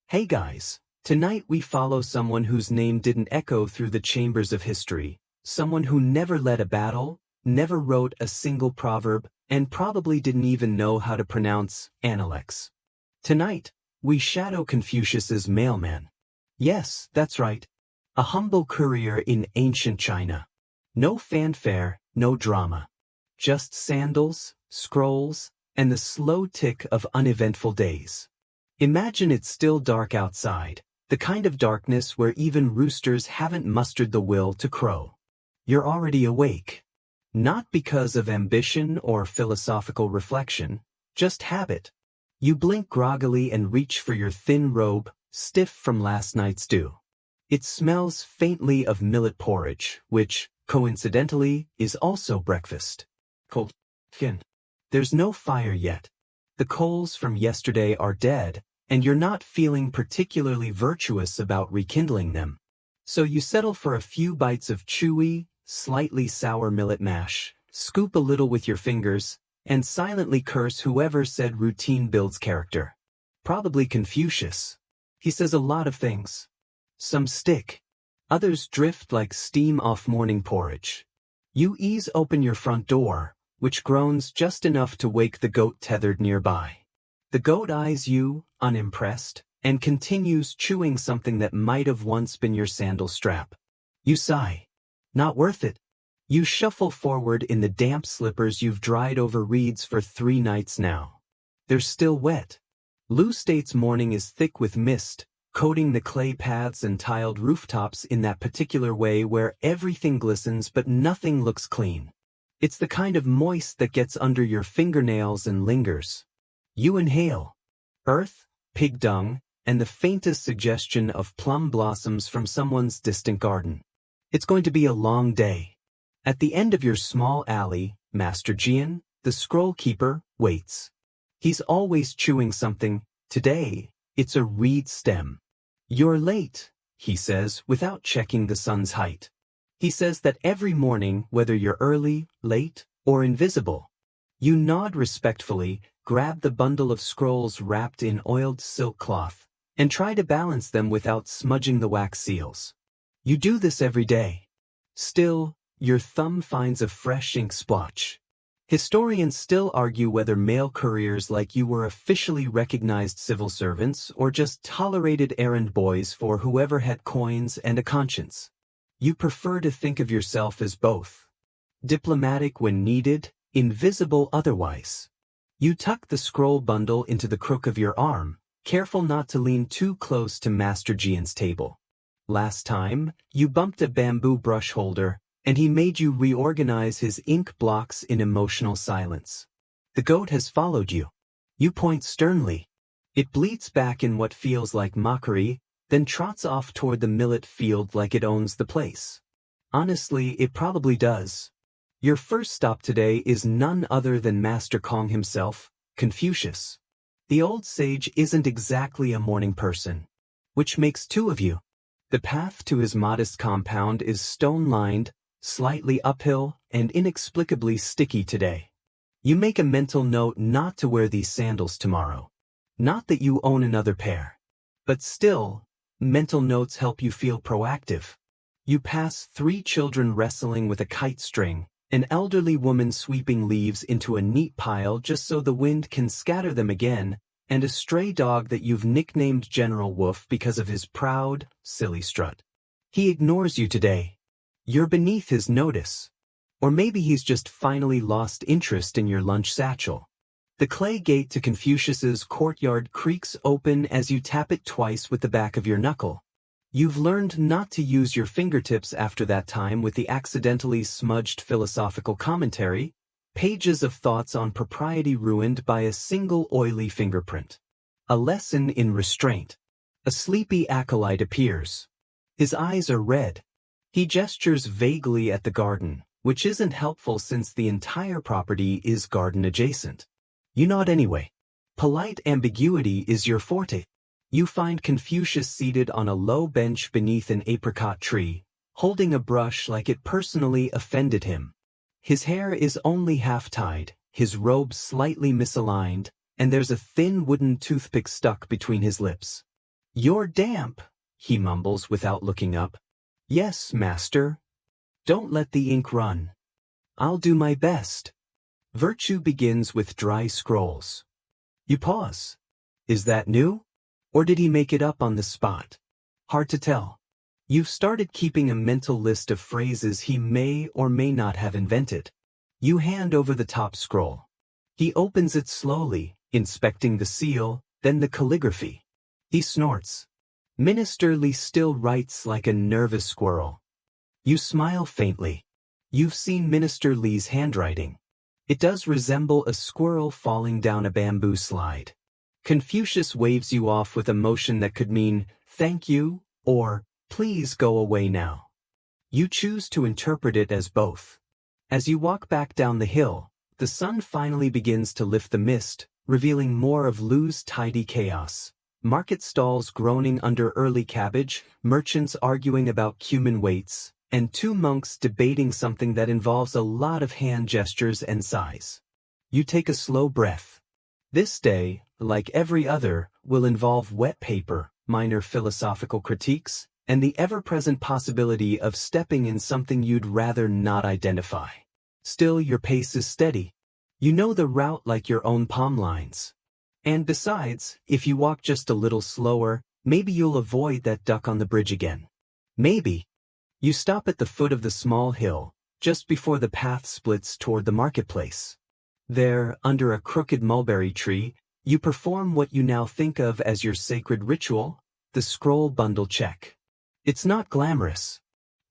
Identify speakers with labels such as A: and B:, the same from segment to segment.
A: Hey guys, tonight we follow someone whose name didn't echo through the chambers of history, someone who never led a battle, never wrote a single proverb, and probably didn't even know how to pronounce Analects. Tonight, we shadow Confucius's mailman. Yes, that's right. A humble courier in ancient China. No fanfare, no drama. Just sandals, scrolls, and the slow tick of uneventful days. Imagine it's still dark outside, the kind of darkness where even roosters haven't mustered the will to crow. You're already awake. Not because of ambition or philosophical reflection, just habit. You blink groggily and reach for your thin robe, stiff from last night's dew. It smells faintly of millet porridge, which, coincidentally, is also breakfast. Cold. There's no fire yet. The coals from yesterday are dead, and you're not feeling particularly virtuous about rekindling them. So you settle for a few bites of chewy, slightly sour millet mash, scoop a little with your fingers, and silently curse whoever said routine builds character. Probably Confucius. He says a lot of things. Some stick. Others drift like steam off morning porridge. You ease open your front door, which groans just enough to wake the goat tethered nearby. The goat eyes you, unimpressed, and continues chewing something that might have once been your sandal strap. You sigh. Not worth it. You shuffle forward in the damp slippers you've dried over reeds for 3 nights now. They're still wet. Lou State's morning is thick with mist, coating the clay paths and tiled rooftops in that particular way where everything glistens but nothing looks clean. It's the kind of moist that gets under your fingernails and lingers. You inhale. Earth, pig dung, and the faintest suggestion of plum blossoms from someone's distant garden. It's going to be a long day. At the end of your small alley, Master Jian, the scroll keeper, waits. He's always chewing something. Today, it's a reed stem. You're late, he says without checking the sun's height. He says that every morning, whether you're early, late, or invisible. You nod respectfully, grab the bundle of scrolls wrapped in oiled silk cloth, and try to balance them without smudging the wax seals. You do this every day. Still, your thumb finds a fresh ink splotch. Historians still argue whether mail couriers like you were officially recognized civil servants or just tolerated errand boys for whoever had coins and a conscience. You prefer to think of yourself as both. Diplomatic when needed, invisible otherwise. You tuck the scroll bundle into the crook of your arm, careful not to lean too close to Master Jian's table. Last time, you bumped a bamboo brush holder, and he made you reorganize his ink blocks in emotional silence. The goat has followed you. You point sternly. It bleats back in what feels like mockery, then trots off toward the millet field like it owns the place. Honestly, it probably does. Your first stop today is none other than Master Kong himself, Confucius. The old sage isn't exactly a morning person, which makes 2 of you. The path to his modest compound is stone-lined, slightly uphill, and inexplicably sticky today. You make a mental note not to wear these sandals tomorrow. Not that you own another pair. But still, mental notes help you feel proactive. You pass 3 children wrestling with a kite string, an elderly woman sweeping leaves into a neat pile just so the wind can scatter them again, and a stray dog that you've nicknamed General Wolf because of his proud, silly strut. He ignores you today. You're beneath his notice. Or maybe he's just finally lost interest in your lunch satchel. The clay gate to Confucius's courtyard creaks open as you tap it twice with the back of your knuckle. You've learned not to use your fingertips after that time with the accidentally smudged philosophical commentary, pages of thoughts on propriety ruined by a single oily fingerprint. A lesson in restraint. A sleepy acolyte appears. His eyes are red. He gestures vaguely at the garden, which isn't helpful since the entire property is garden adjacent. You nod anyway. Polite ambiguity is your forte. You find Confucius seated on a low bench beneath an apricot tree, holding a brush like it personally offended him. His hair is only half-tied, his robe slightly misaligned, and there's a thin wooden toothpick stuck between his lips. "You're damp," he mumbles without looking up. "Yes, master. Don't let the ink run. I'll do my best." Virtue begins with dry scrolls. You pause. Is that new? Or did he make it up on the spot? Hard to tell. You've started keeping a mental list of phrases he may or may not have invented. You hand over the top scroll. He opens it slowly, inspecting the seal, then the calligraphy. He snorts. Minister Lee still writes like a nervous squirrel. You smile faintly. You've seen Minister Lee's handwriting. It does resemble a squirrel falling down a bamboo slide. Confucius waves you off with a motion that could mean, "Thank you," or "Please go away now." You choose to interpret it as both. As you walk back down the hill, the sun finally begins to lift the mist, revealing more of Lu's tidy chaos. Market stalls groaning under early cabbage, merchants arguing about cumin weights, and two monks debating something that involves a lot of hand gestures and sighs. You take a slow breath. This day, like every other, will involve wet paper, minor philosophical critiques, and the ever-present possibility of stepping in something you'd rather not identify. Still, your pace is steady. You know the route like your own palm lines. And besides, if you walk just a little slower, maybe you'll avoid that duck on the bridge again. Maybe. You stop at the foot of the small hill, just before the path splits toward the marketplace. There, under a crooked mulberry tree, you perform what you now think of as your sacred ritual, the scroll bundle check. It's not glamorous.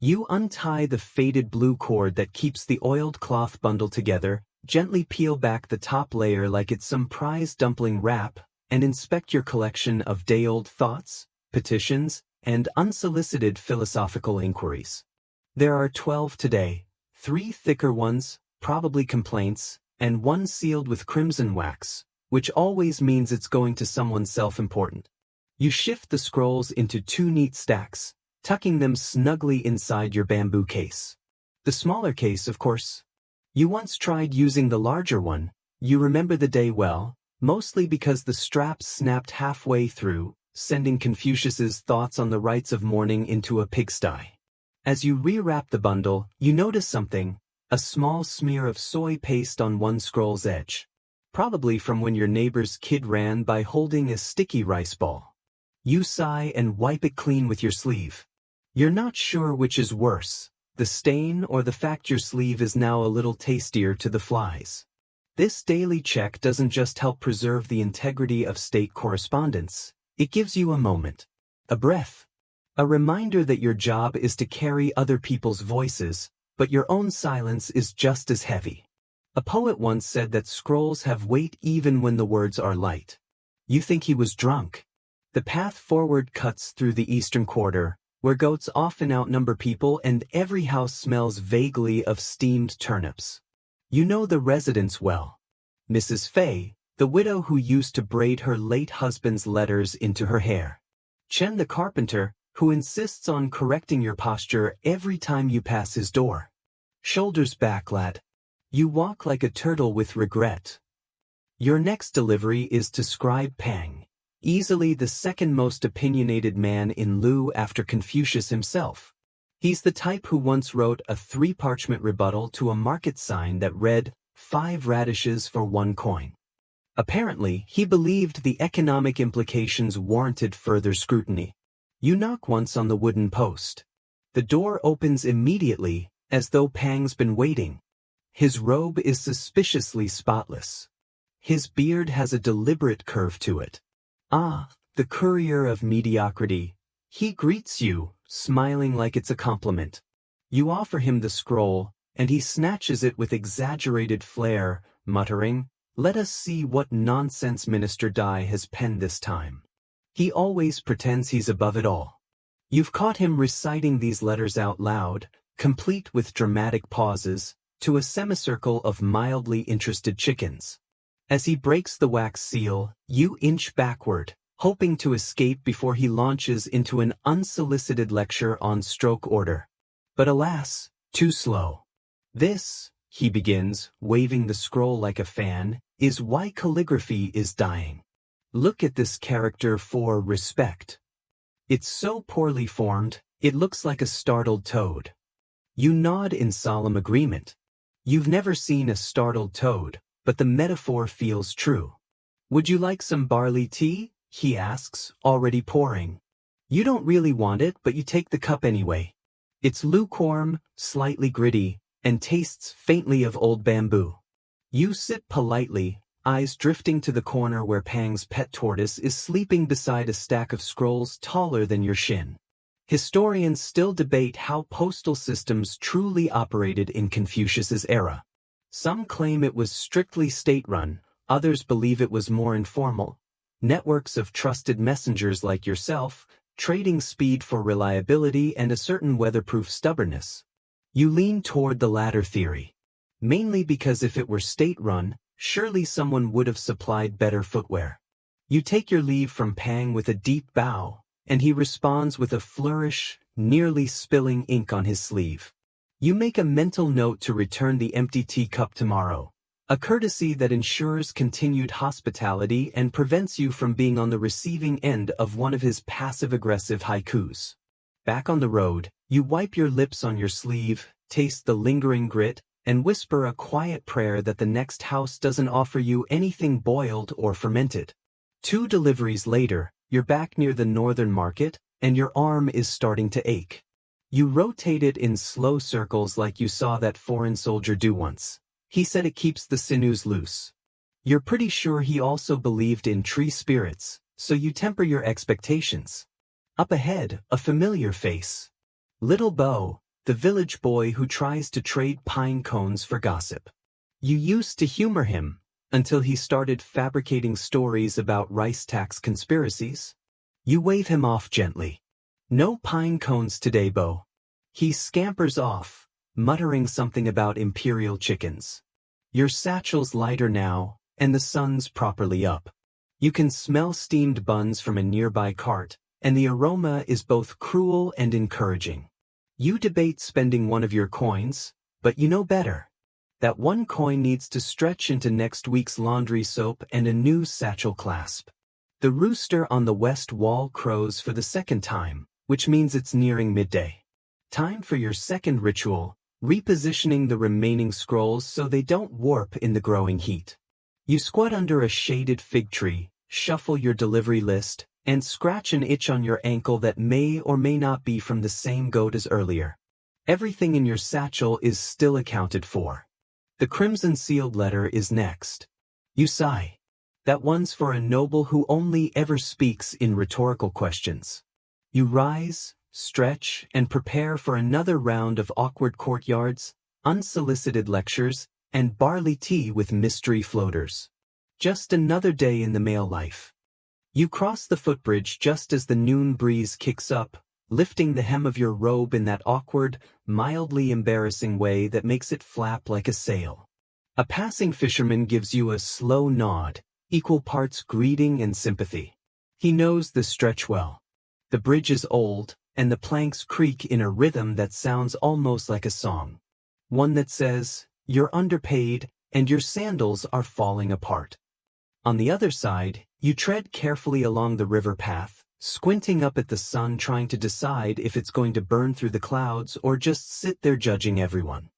A: You untie the faded blue cord that keeps the oiled cloth bundle together, gently peel back the top layer like it's some prize dumpling wrap, and inspect your collection of day-old thoughts, petitions, and unsolicited philosophical inquiries. There are 12 today, 3 thicker ones, probably complaints, and 1 sealed with crimson wax, which always means it's going to someone self-important. You shift the scrolls into 2 neat stacks, tucking them snugly inside your bamboo case. The smaller case, of course. You once tried using the larger one. You remember the day well, mostly because the straps snapped halfway through, sending Confucius's thoughts on the rites of mourning into a pigsty. As you rewrap the bundle, you notice something, a small smear of soy paste on one scroll's edge. Probably from when your neighbor's kid ran by holding a sticky rice ball. You sigh and wipe it clean with your sleeve. You're not sure which is worse, the stain or the fact your sleeve is now a little tastier to the flies. This daily check doesn't just help preserve the integrity of state correspondence. It gives you a moment, a breath, a reminder that your job is to carry other people's voices, but your own silence is just as heavy. A poet once said that scrolls have weight even when the words are light. You think he was drunk. The path forward cuts through the eastern quarter, where goats often outnumber people and every house smells vaguely of steamed turnips. You know the residents well. Mrs. Fay, the widow who used to braid her late husband's letters into her hair. Chen the carpenter, who insists on correcting your posture every time you pass his door. Shoulders back, lad. You walk like a turtle with regret. Your next delivery is to Scribe Pang, easily the second most opinionated man in Lu after Confucius himself. He's the type who once wrote a 3-parchment rebuttal to a market sign that read, 5 radishes for 1 coin. Apparently, he believed the economic implications warranted further scrutiny. You knock once on the wooden post. The door opens immediately, as though Pang's been waiting. His robe is suspiciously spotless. His beard has a deliberate curve to it. Ah, the courier of mediocrity. He greets you, smiling like it's a compliment. You offer him the scroll, and he snatches it with exaggerated flair, muttering, "Let us see what nonsense Minister Dai has penned this time." He always pretends he's above it all. You've caught him reciting these letters out loud, complete with dramatic pauses, to a semicircle of mildly interested chickens. As he breaks the wax seal, you inch backward, hoping to escape before he launches into an unsolicited lecture on stroke order. But alas, too slow. This, he begins, waving the scroll like a fan, is why calligraphy is dying. Look at this character for respect. It's so poorly formed, it looks like a startled toad. You nod in solemn agreement. You've never seen a startled toad, but the metaphor feels true. Would you like some barley tea? He asks, already pouring. You don't really want it, but you take the cup anyway. It's lukewarm, slightly gritty, and tastes faintly of old bamboo. You sit politely, eyes drifting to the corner where Pang's pet tortoise is sleeping beside a stack of scrolls taller than your shin. Historians still debate how postal systems truly operated in Confucius's era. Some claim it was strictly state-run, others believe it was more informal. Networks of trusted messengers like yourself, trading speed for reliability and a certain weatherproof stubbornness. You lean toward the latter theory. Mainly because if it were state-run, surely someone would have supplied better footwear. You take your leave from Pang with a deep bow, and he responds with a flourish, nearly spilling ink on his sleeve. You make a mental note to return the empty teacup tomorrow, a courtesy that ensures continued hospitality and prevents you from being on the receiving end of one of his passive-aggressive haikus. Back on the road, you wipe your lips on your sleeve, taste the lingering grit, and whisper a quiet prayer that the next house doesn't offer you anything boiled or fermented. 2 deliveries later, you're back near the northern market, and your arm is starting to ache. You rotate it in slow circles like you saw that foreign soldier do once. He said it keeps the sinews loose. You're pretty sure he also believed in tree spirits, so you temper your expectations. Up ahead, a familiar face. Little Bo, the village boy who tries to trade pine cones for gossip. You used to humor him, until he started fabricating stories about rice tax conspiracies. You wave him off gently. No pine cones today, Bo. He scampers off, muttering something about imperial chickens. Your satchel's lighter now, and the sun's properly up. You can smell steamed buns from a nearby cart, and the aroma is both cruel and encouraging. You debate spending one of your coins, but you know better. That one coin needs to stretch into next week's laundry soap and a new satchel clasp. The rooster on the west wall crows for the second time, which means it's nearing midday. Time for your second ritual, repositioning the remaining scrolls so they don't warp in the growing heat. You squat under a shaded fig tree, shuffle your delivery list, and scratch an itch on your ankle that may or may not be from the same goat as earlier. Everything in your satchel is still accounted for. The crimson sealed letter is next. You sigh. That one's for a noble who only ever speaks in rhetorical questions. You rise, stretch, and prepare for another round of awkward courtyards, unsolicited lectures, and barley tea with mystery floaters. Just another day in the male life. You cross the footbridge just as the noon breeze kicks up, lifting the hem of your robe in that awkward, mildly embarrassing way that makes it flap like a sail. A passing fisherman gives you a slow nod, equal parts greeting and sympathy. He knows the stretch well. The bridge is old, and the planks creak in a rhythm that sounds almost like a song. One that says, "You're underpaid, and your sandals are falling apart." On the other side, you tread carefully along the river path, squinting up at the sun trying to decide if it's going to burn through the clouds or just sit there judging everyone.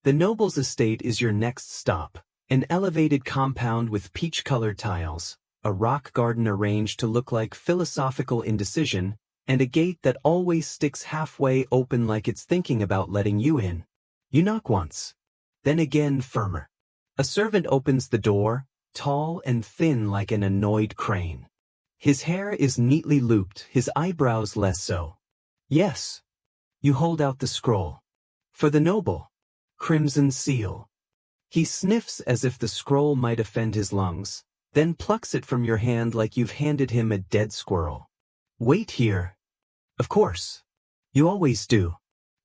A: The noble's estate is your next stop, an elevated compound with peach-colored tiles, a rock garden arranged to look like philosophical indecision, and a gate that always sticks halfway open like it's thinking about letting you in. You knock once, then again firmer. A servant opens the door, tall and thin like an annoyed crane. His hair is neatly looped, his eyebrows less so. Yes. You hold out the scroll. For the noble. Crimson seal. He sniffs as if the scroll might offend his lungs, then plucks it from your hand like you've handed him a dead squirrel. Wait here. Of course. You always do.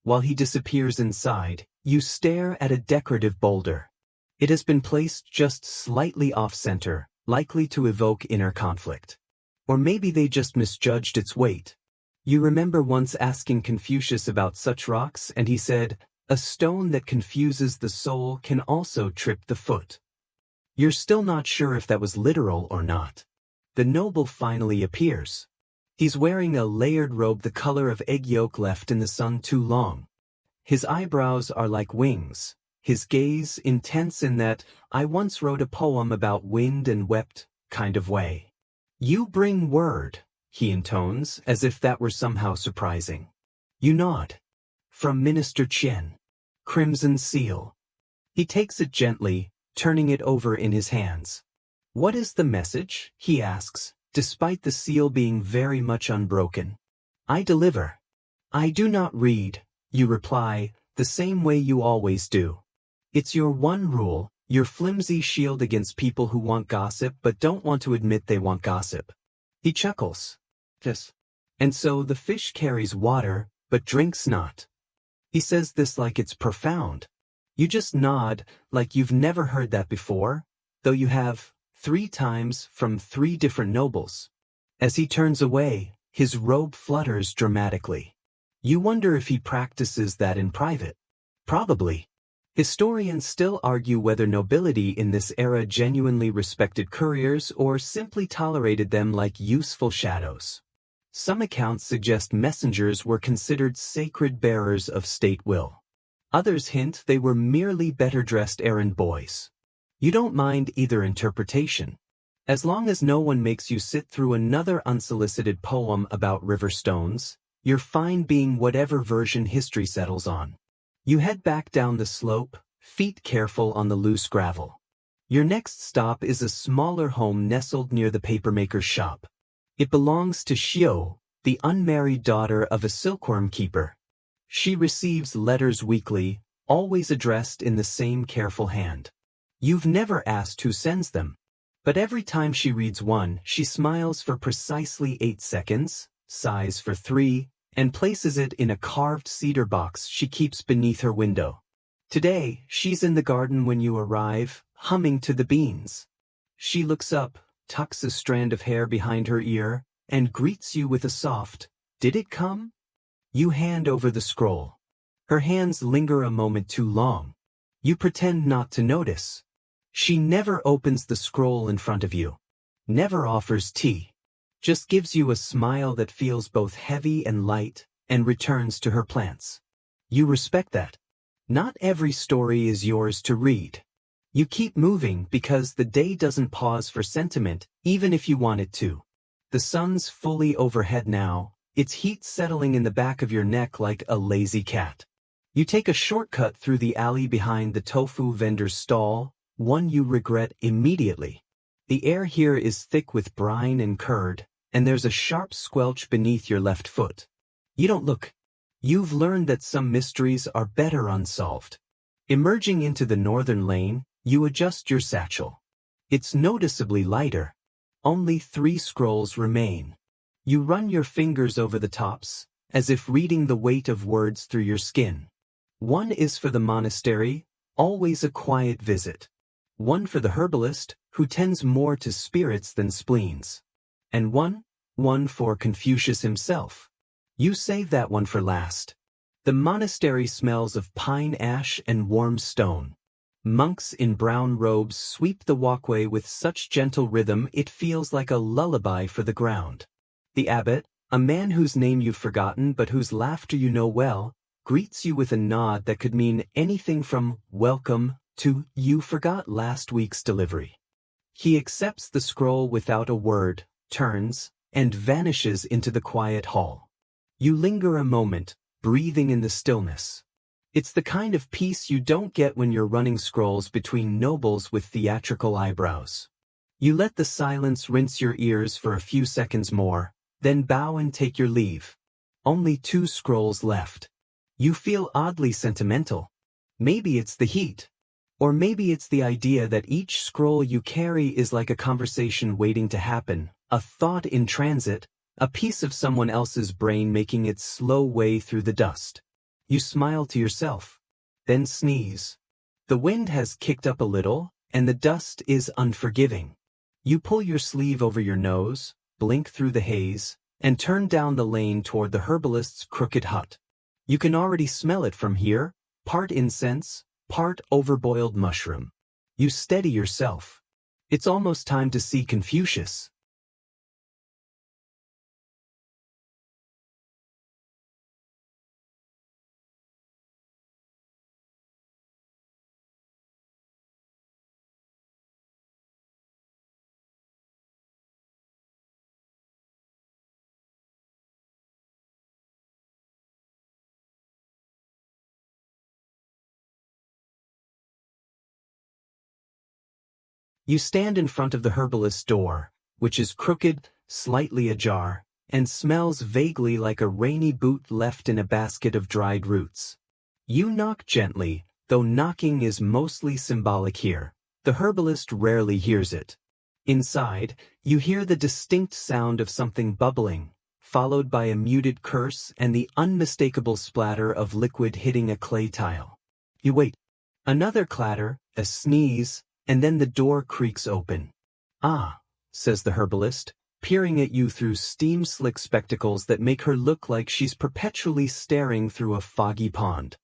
A: While he disappears inside, you stare at a decorative boulder. It has been placed just slightly off-center, likely to evoke inner conflict. Or maybe they just misjudged its weight. You remember once asking Confucius about such rocks, and he said, "A stone that confuses the soul can also trip the foot." You're still not sure if that was literal or not. The noble finally appears. He's wearing a layered robe the color of egg yolk left in the sun too long. His eyebrows are like wings, his gaze intense in that "I once wrote a poem about wind and wept" kind of way. "You bring word," he intones, as if that were somehow surprising. You nod. "From Minister Chen. Crimson seal." He takes it gently, turning it over in his hands. "What is the message?" he asks, despite the seal being very much unbroken. "I deliver." "I do not read," you reply, the same way you always do. It's your one rule, your flimsy shield against people who want gossip but don't want to admit they want gossip. He chuckles. "Yes. And so the fish carries water, but drinks not." He says this like it's profound. You just nod, like you've never heard that before, though you have, 3 times from 3 different nobles. As he turns away, his robe flutters dramatically. You wonder if he practices that in private. Probably. Historians still argue whether nobility in this era genuinely respected couriers or simply tolerated them like useful shadows. Some accounts suggest messengers were considered sacred bearers of state will. Others hint they were merely better-dressed errand boys. You don't mind either interpretation. As long as no one makes you sit through another unsolicited poem about river stones, you're fine being whatever version history settles on. You head back down the slope, feet careful on the loose gravel. Your next stop is a smaller home nestled near the papermaker's shop. It belongs to Xiao, the unmarried daughter of a silkworm keeper. She receives letters weekly, always addressed in the same careful hand. You've never asked who sends them. But every time she reads one, she smiles for precisely 8 seconds, sighs for 3, and places it in a carved cedar box she keeps beneath her window. Today, she's in the garden when you arrive, humming to the beans. She looks up, tucks a strand of hair behind her ear, and greets you with a soft, "Did it come?" You hand over the scroll. Her hands linger a moment too long. You pretend not to notice. She never opens the scroll in front of you. Never offers tea. Just gives you a smile that feels both heavy and light, and returns to her plants. You respect that. Not every story is yours to read. You keep moving because the day doesn't pause for sentiment, even if you want it to. The sun's fully overhead now, its heat settling in the back of your neck like a lazy cat. You take a shortcut through the alley behind the tofu vendor's stall, one you regret immediately. The air here is thick with brine and curd, and there's a sharp squelch beneath your left foot. You don't look. You've learned that some mysteries are better unsolved. Emerging into the northern lane, you adjust your satchel. It's noticeably lighter. Only 3 scrolls remain. You run your fingers over the tops, as if reading the weight of words through your skin. One is for the monastery, always a quiet visit. One for the herbalist, who tends more to spirits than spleens. And one for Confucius himself. You save that one for last. The monastery smells of pine ash and warm stone. Monks in brown robes sweep the walkway with such gentle rhythm it feels like a lullaby for the ground. The abbot, a man whose name you've forgotten but whose laughter you know well, greets you with a nod that could mean anything from "welcome" to "you forgot last week's delivery." He accepts the scroll without a word, turns, and vanishes into the quiet hall. You linger a moment, breathing in the stillness. It's the kind of peace you don't get when you're running scrolls between nobles with theatrical eyebrows. You let the silence rinse your ears for a few seconds more, then bow and take your leave. Only 2 scrolls left. You feel oddly sentimental. Maybe it's the heat. Or maybe it's the idea that each scroll you carry is like a conversation waiting to happen, a thought in transit, a piece of someone else's brain making its slow way through the dust. You smile to yourself, then sneeze. The wind has kicked up a little, and the dust is unforgiving. You pull your sleeve over your nose, blink through the haze, and turn down the lane toward the herbalist's crooked hut. You can already smell it from here, part incense, part overboiled mushroom. You steady yourself. It's almost time to see Confucius. You stand in front of the herbalist's door, which is crooked, slightly ajar, and smells vaguely like a rainy boot left in a basket of dried roots. You knock gently, though knocking is mostly symbolic here. The herbalist rarely hears it. Inside, you hear the distinct sound of something bubbling, followed by a muted curse and the unmistakable splatter of liquid hitting a clay tile. You wait. Another clatter, a sneeze, and then the door creaks open. "Ah," says the herbalist, peering at you through steam-slick spectacles that make her look like she's perpetually staring through a foggy pond.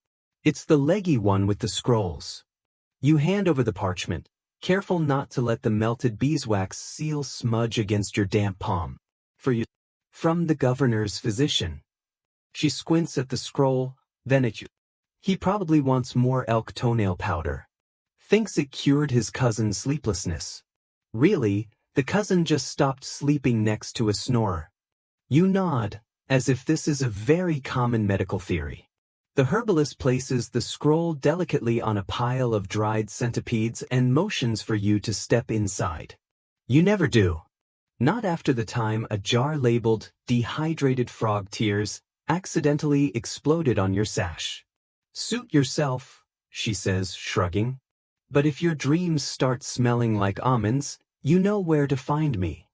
A: It's the leggy one with the scrolls. You hand over the parchment, careful not to let the melted beeswax seal smudge against your damp palm. "For you. From the governor's physician." She squints at the scroll, then at you. "He probably wants more elk toenail powder. Thinks it cured his cousin's sleeplessness." Really, the cousin just stopped sleeping next to a snorer. You nod, as if this is a very common medical theory. The herbalist places the scroll delicately on a pile of dried centipedes and motions for you to step inside. You never do. Not after the time a jar labeled "dehydrated frog tears" accidentally exploded on your sash. "Suit yourself," she says, shrugging. "But if your dreams start smelling like almonds, you know where to find me."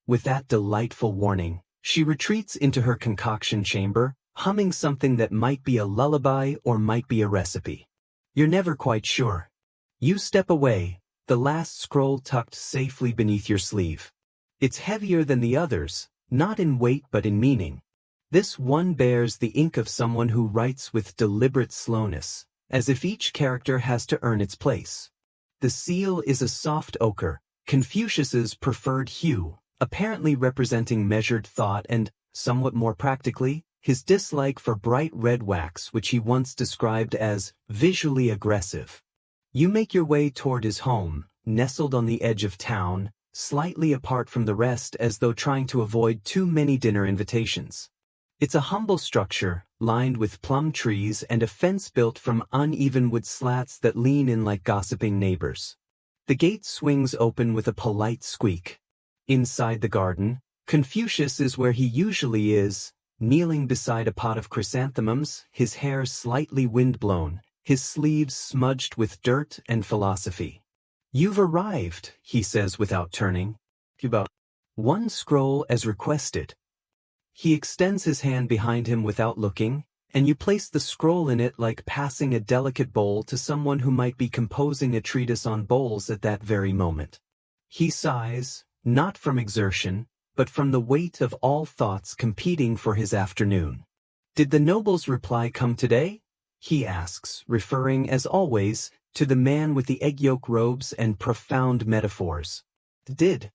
A: With that delightful warning, she retreats into her concoction chamber, humming something that might be a lullaby or might be a recipe. You're never quite sure. You step away, the last scroll tucked safely beneath your sleeve. It's heavier than the others, not in weight but in meaning. This one bears the ink of someone who writes with deliberate slowness, as if each character has to earn its place. The seal is a soft ochre, Confucius's preferred hue, apparently representing measured thought and, somewhat more practically, his dislike for bright red wax, which he once described as visually aggressive. You make your way toward his home, nestled on the edge of town, slightly apart from the rest as though trying to avoid too many dinner invitations. It's a humble structure, lined with plum trees and a fence built from uneven wood slats that lean in like gossiping neighbors. The gate swings open with a polite squeak. Inside the garden, Confucius is where he usually is, kneeling beside a pot of chrysanthemums, his hair slightly windblown, his sleeves smudged with dirt and philosophy. "You've arrived," he says without turning. "About one scroll as requested." He extends his hand behind him without looking, and you place the scroll in it like passing a delicate bowl to someone who might be composing a treatise on bowls at that very moment. He sighs, not from exertion, but from the weight of all thoughts competing for his afternoon. "Did the noble's reply come today?" he asks, referring, as always, to the man with the egg yolk robes and profound metaphors. "Did,"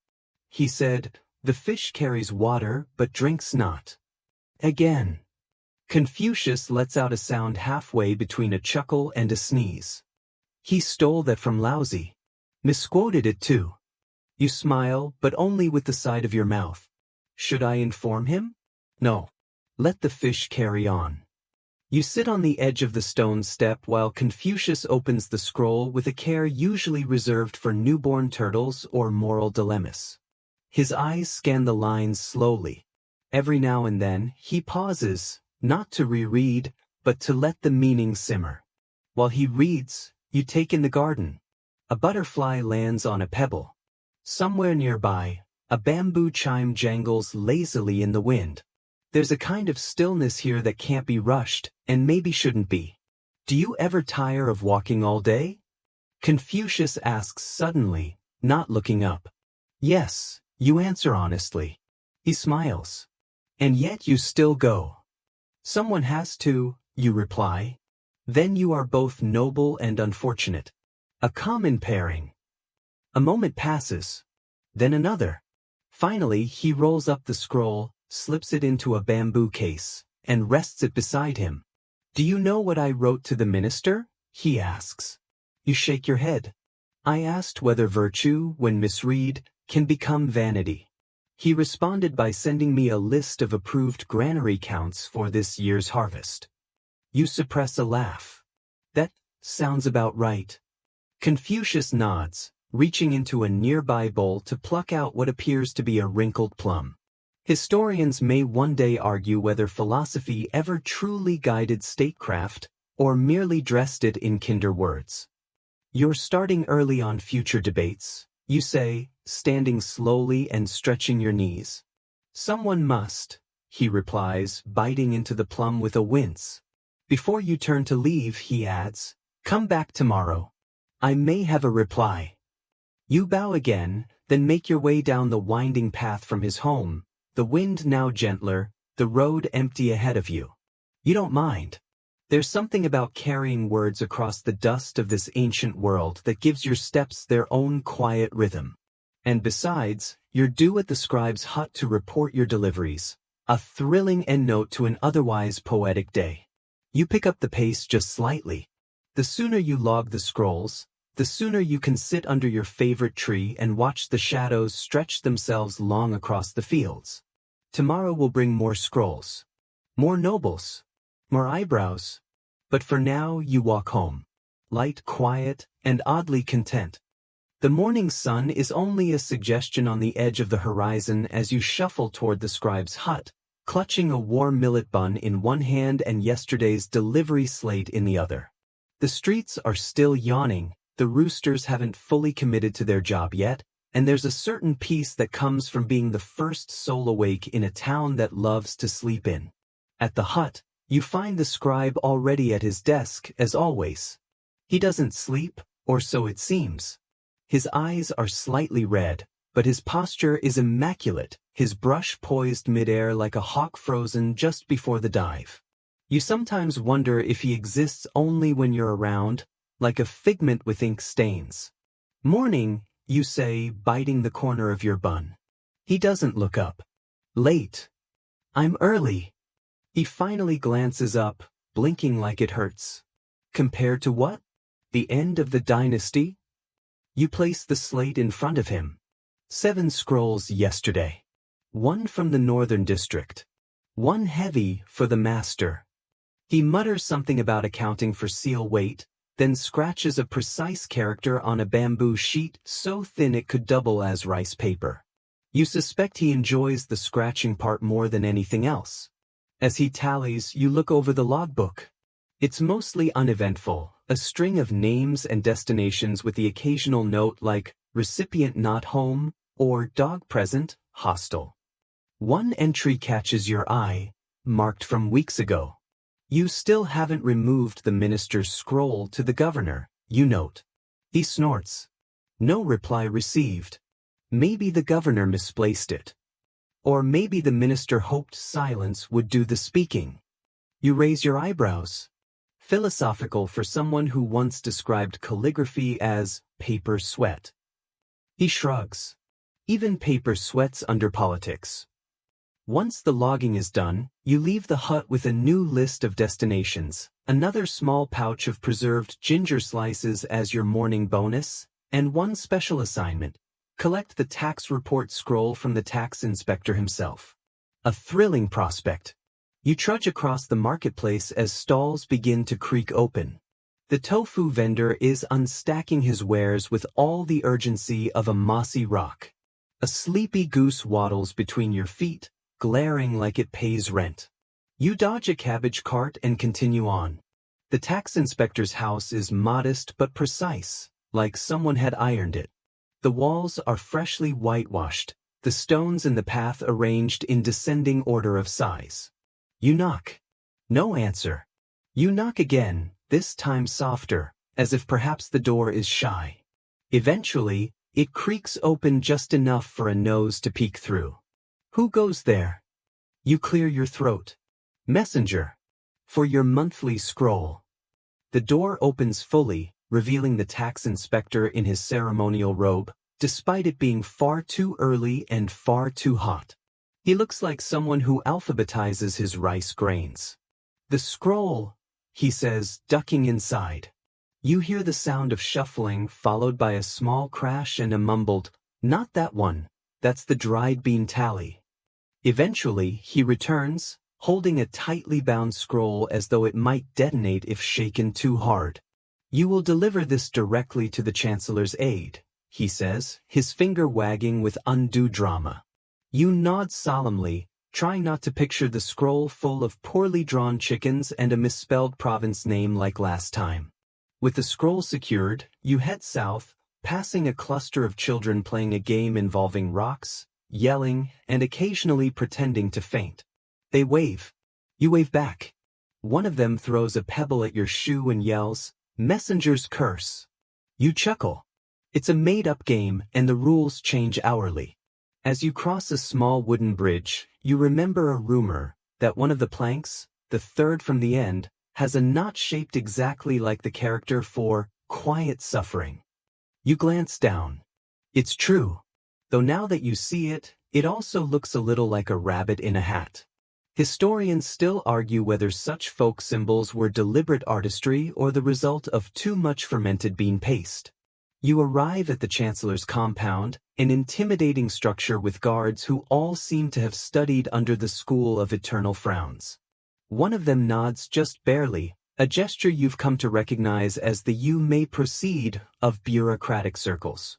A: he said, "the fish carries water but drinks not." Again. Confucius lets out a sound halfway between a chuckle and a sneeze. "He stole that from Lousy. Misquoted it too." You smile, but only with the side of your mouth. "Should I inform him?" "No. Let the fish carry on." You sit on the edge of the stone step while Confucius opens the scroll with a care usually reserved for newborn turtles or moral dilemmas. His eyes scan the lines slowly. Every now and then, he pauses, not to reread, but to let the meaning simmer. While he reads, you take in the garden. A butterfly lands on a pebble. Somewhere nearby, a bamboo chime jangles lazily in the wind. There's a kind of stillness here that can't be rushed, and maybe shouldn't be. "Do you ever tire of walking all day?" Confucius asks suddenly, not looking up. "Yes," you answer honestly. He smiles. "And yet you still go." "Someone has to," you reply. "Then you are both noble and unfortunate. A common pairing." A moment passes. Then another. Finally, he rolls up the scroll, slips it into a bamboo case, and rests it beside him. "Do you know what I wrote to the minister?" he asks. You shake your head. "I asked whether virtue, when misread, can become vanity." He responded by sending me a list of approved granary counts for this year's harvest. You suppress a laugh. "That sounds about right." Confucius nods, reaching into a nearby bowl to pluck out what appears to be a wrinkled plum. Historians may one day argue whether philosophy ever truly guided statecraft, or merely dressed it in kinder words. You're starting early on future debates, you say, standing slowly and stretching your knees. Someone must, he replies, biting into the plum with a wince. Before you turn to leave, he adds, come back tomorrow. I may have a reply. You bow again, then make your way down the winding path from his home, the wind now gentler, the road empty ahead of you. You don't mind. There's something about carrying words across the dust of this ancient world that gives your steps their own quiet rhythm. And besides, you're due at the scribe's hut to report your deliveries, a thrilling endnote to an otherwise poetic day. You pick up the pace just slightly. The sooner you log the scrolls, the sooner you can sit under your favorite tree and watch the shadows stretch themselves long across the fields. Tomorrow will bring more scrolls, more nobles, more eyebrows. But for now you walk home, light, quiet, and oddly content. The morning sun is only a suggestion on the edge of the horizon as you shuffle toward the scribe's hut, clutching a warm millet bun in one hand and yesterday's delivery slate in the other. The streets are still yawning, the roosters haven't fully committed to their job yet, and there's a certain peace that comes from being the first soul awake in a town that loves to sleep in. At the hut, you find the scribe already at his desk, as always. He doesn't sleep, or so it seems. His eyes are slightly red, but his posture is immaculate, his brush poised midair like a hawk frozen just before the dive. You sometimes wonder if he exists only when you're around, like a figment with ink stains. Morning, you say, biting the corner of your bun. He doesn't look up. Late. I'm early. He finally glances up, blinking like it hurts. Compared to what? The end of the dynasty? You place the slate in front of him. 7 scrolls yesterday. 1 from the northern district. 1 heavy for the master. He mutters something about accounting for seal weight, then scratches a precise character on a bamboo sheet so thin it could double as rice paper. You suspect he enjoys the scratching part more than anything else. As he tallies, you look over the logbook. It's mostly uneventful, a string of names and destinations with the occasional note like recipient not home or dog present, hostile. 1 entry catches your eye, marked from weeks ago. You still haven't removed the minister's scroll to the governor, you note. He snorts. No reply received. Maybe the governor misplaced it. Or maybe the minister hoped silence would do the speaking. You raise your eyebrows. Philosophical for someone who once described calligraphy as paper sweat. He shrugs. Even paper sweats under politics. Once the logging is done, you leave the hut with a new list of destinations, another small pouch of preserved ginger slices as your morning bonus, and 1 special assignment: collect the tax report scroll from the tax inspector himself. A thrilling prospect. You trudge across the marketplace as stalls begin to creak open. The tofu vendor is unstacking his wares with all the urgency of a mossy rock. A sleepy goose waddles between your feet, glaring like it pays rent. You dodge a cabbage cart and continue on. The tax inspector's house is modest but precise, like someone had ironed it. The walls are freshly whitewashed, the stones in the path arranged in descending order of size. You knock. No answer. You knock again, this time softer, as if perhaps the door is shy. Eventually, it creaks open just enough for a nose to peek through. Who goes there? You clear your throat. Messenger. For your monthly scroll. The door opens fully, revealing the tax inspector in his ceremonial robe, despite it being far too early and far too hot. He looks like someone who alphabetizes his rice grains. The scroll, he says, ducking inside. You hear the sound of shuffling followed by a small crash and a mumbled, "Not that one, that's the dried bean tally." Eventually, he returns, holding a tightly bound scroll as though it might detonate if shaken too hard. "You will deliver this directly to the chancellor's aide," he says, his finger wagging with undue drama. You nod solemnly, trying not to picture the scroll full of poorly drawn chickens and a misspelled province name like last time. With the scroll secured, you head south, passing a cluster of children playing a game involving rocks, yelling, and occasionally pretending to faint. They wave. You wave back. One of them throws a pebble at your shoe and yells, "Messenger's curse." You chuckle. It's a made-up game, and the rules change hourly. As you cross a small wooden bridge, you remember a rumor that one of the planks, the third from the end, has a knot shaped exactly like the character for Quiet Suffering. You glance down. It's true. Though now that you see it, it also looks a little like a rabbit in a hat. Historians still argue whether such folk symbols were deliberate artistry or the result of too much fermented bean paste. You arrive at the Chancellor's compound, an intimidating structure with guards who all seem to have studied under the school of eternal frowns. One of them nods just barely, a gesture you've come to recognize as the "you may proceed" of bureaucratic circles.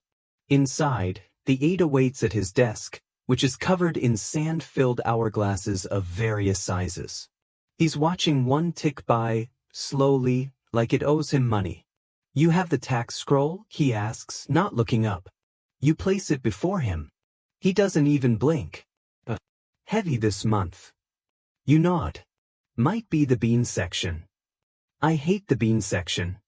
A: Inside, the aide awaits at his desk, which is covered in sand-filled hourglasses of various sizes. He's watching one tick by, slowly, like it owes him money. "You have the tax scroll?" he asks, not looking up. You place it before him. He doesn't even blink. "Heavy this month." You nod. "Might be the bean section." "I hate the bean section."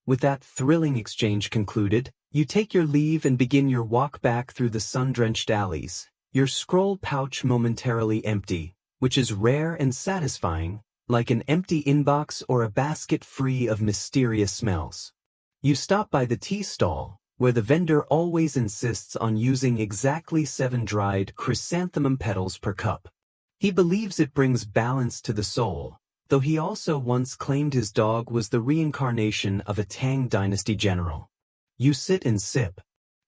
A: With that thrilling exchange concluded, you take your leave and begin your walk back through the sun-drenched alleys, your scroll pouch momentarily empty, which is rare and satisfying, like an empty inbox or a basket free of mysterious smells. You stop by the tea stall, where the vendor always insists on using exactly 7 dried chrysanthemum petals per cup. He believes it brings balance to the soul, though he also once claimed his dog was the reincarnation of a Tang Dynasty general. You sit and sip.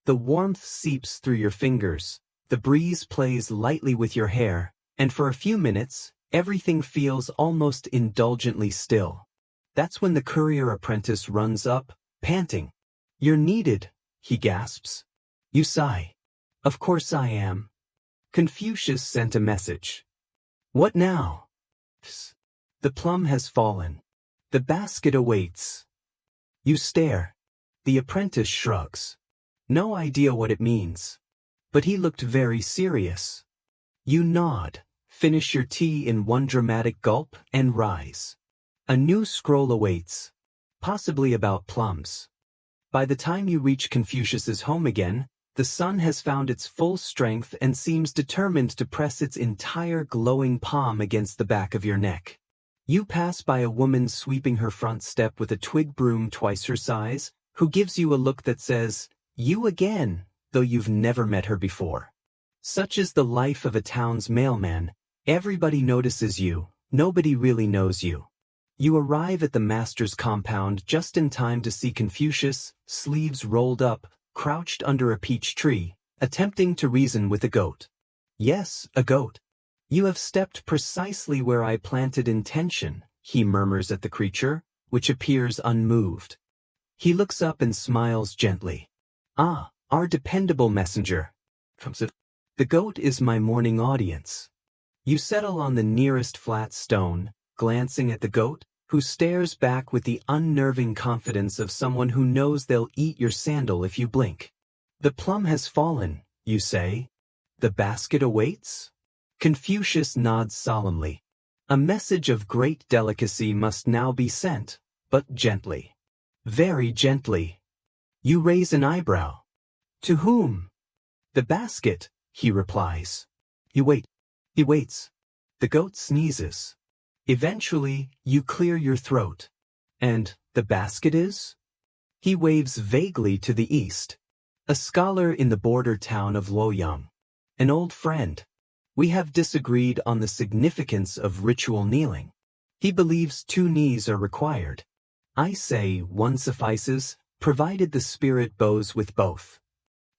A: The warmth seeps through your fingers, the breeze plays lightly with your hair, and for a few minutes, everything feels almost indulgently still. That's when the courier apprentice runs up, panting. "You're needed," he gasps. You sigh. "Of course I am. Confucius sent a message." "What now?" "The plum has fallen. The basket awaits." You stare. The apprentice shrugs. No idea what it means. But he looked very serious. You nod, finish your tea in one dramatic gulp, and rise. A new scroll awaits. Possibly about plums. By the time you reach Confucius's home again, the sun has found its full strength and seems determined to press its entire glowing palm against the back of your neck. You pass by a woman sweeping her front step with a twig broom twice her size, who gives you a look that says, "You again," though you've never met her before. Such is the life of a town's mailman. Everybody notices you, nobody really knows you. You arrive at the master's compound just in time to see Confucius, sleeves rolled up, crouched under a peach tree, attempting to reason with a goat. "Yes, a goat. You have stepped precisely where I planted intention," he murmurs at the creature, which appears unmoved. He looks up and smiles gently. "Ah, our dependable messenger. The goat is my morning audience." You settle on the nearest flat stone, glancing at the goat, who stares back with the unnerving confidence of someone who knows they'll eat your sandal if you blink. "The plum has fallen," you say. "The basket awaits?" Confucius nods solemnly. "A message of great delicacy must now be sent, but gently. Very gently." You raise an eyebrow. "To whom?" "The basket," he replies. You wait. He waits. The goat sneezes. Eventually, you clear your throat. "And the basket is?" He waves vaguely to the east. "A scholar in the border town of Luoyang. An old friend. We have disagreed on the significance of ritual kneeling. He believes 2 knees are required. I say 1 suffices, provided the spirit bows with both."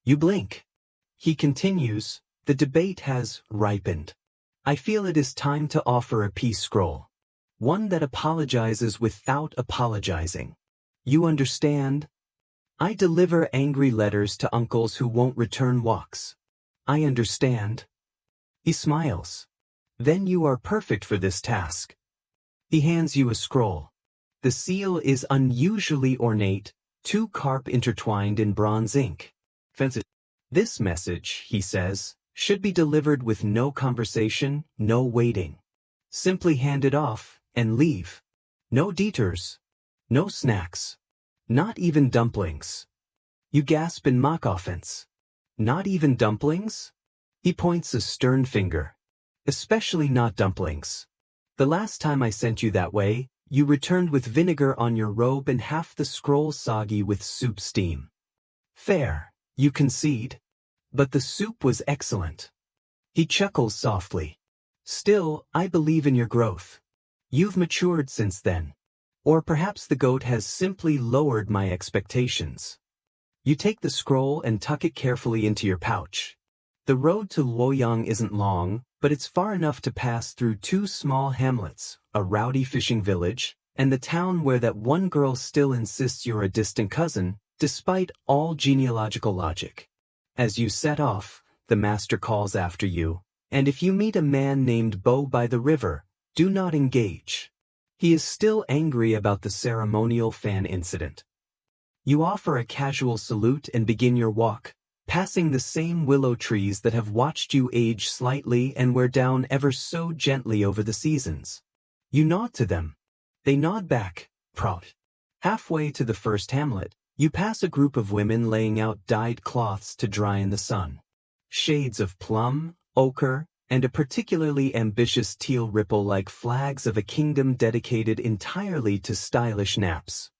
A: You blink. He continues, "The debate has ripened. I feel it is time to offer a peace scroll. One that apologizes without apologizing. You understand?" I deliver angry letters to uncles who won't return walks. I understand. He smiles. Then you are perfect for this task. He hands you a scroll. The seal is unusually ornate, two carp intertwined in bronze ink. This message, he says, should be delivered with no conversation, no waiting. Simply hand it off, and leave. No detours. No snacks. Not even dumplings. You gasp in mock offense. Not even dumplings? He points a stern finger. Especially not dumplings. The last time I sent you that way, you returned with vinegar on your robe and half the scroll soggy with soup steam. Fair, you concede. But the soup was excellent. He chuckles softly. Still, I believe in your growth. You've matured since then. Or perhaps the goat has simply lowered my expectations. You take the scroll and tuck it carefully into your pouch. The road to Luoyang isn't long, but it's far enough to pass through two small hamlets, a rowdy fishing village, and the town where that one girl still insists you're a distant cousin, despite all genealogical logic. As you set off, the master calls after you, and if you meet a man named Bo by the river, do not engage. He is still angry about the ceremonial fan incident. You offer a casual salute and begin your walk, passing the same willow trees that have watched you age slightly and wear down ever so gently over the seasons. You nod to them. They nod back, proud. Halfway to the first hamlet, you pass a group of women laying out dyed cloths to dry in the sun. Shades of plum, ochre, and a particularly ambitious teal ripple like flags of a kingdom dedicated entirely to stylish naps.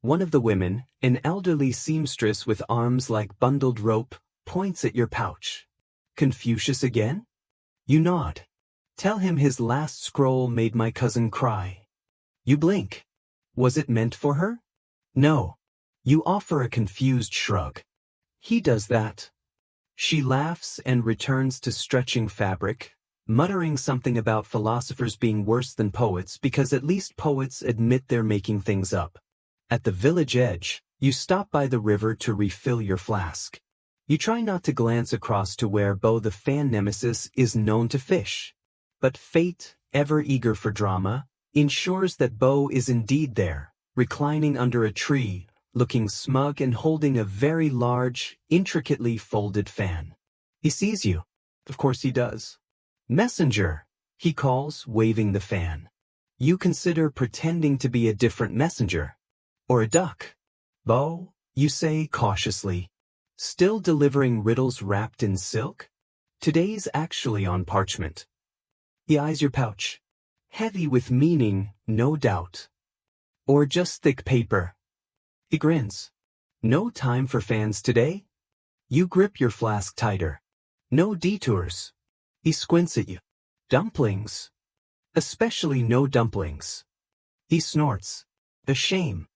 A: One of the women, an elderly seamstress with arms like bundled rope, points at your pouch. Confucius again? You nod. Tell him his last scroll made my cousin cry. You blink. Was it meant for her? No. You offer a confused shrug. He does that. She laughs and returns to stretching fabric, muttering something about philosophers being worse than poets because at least poets admit they're making things up. At the village edge, you stop by the river to refill your flask. You try not to glance across to where Bo the fan nemesis is known to fish. But fate, ever eager for drama, ensures that Bo is indeed there, reclining under a tree, looking smug and holding a very large, intricately folded fan. He sees you. Of course he does. Messenger, he calls, waving the fan. You consider pretending to be a different messenger. Or a duck. Bo, you say cautiously. Still delivering riddles wrapped in silk? Today's actually on parchment. He eyes your pouch. Heavy with meaning, no doubt. Or just thick paper. He grins. No time for fans today? You grip your flask tighter. No detours. He squints at you. Dumplings. Especially no dumplings. He snorts. A shame.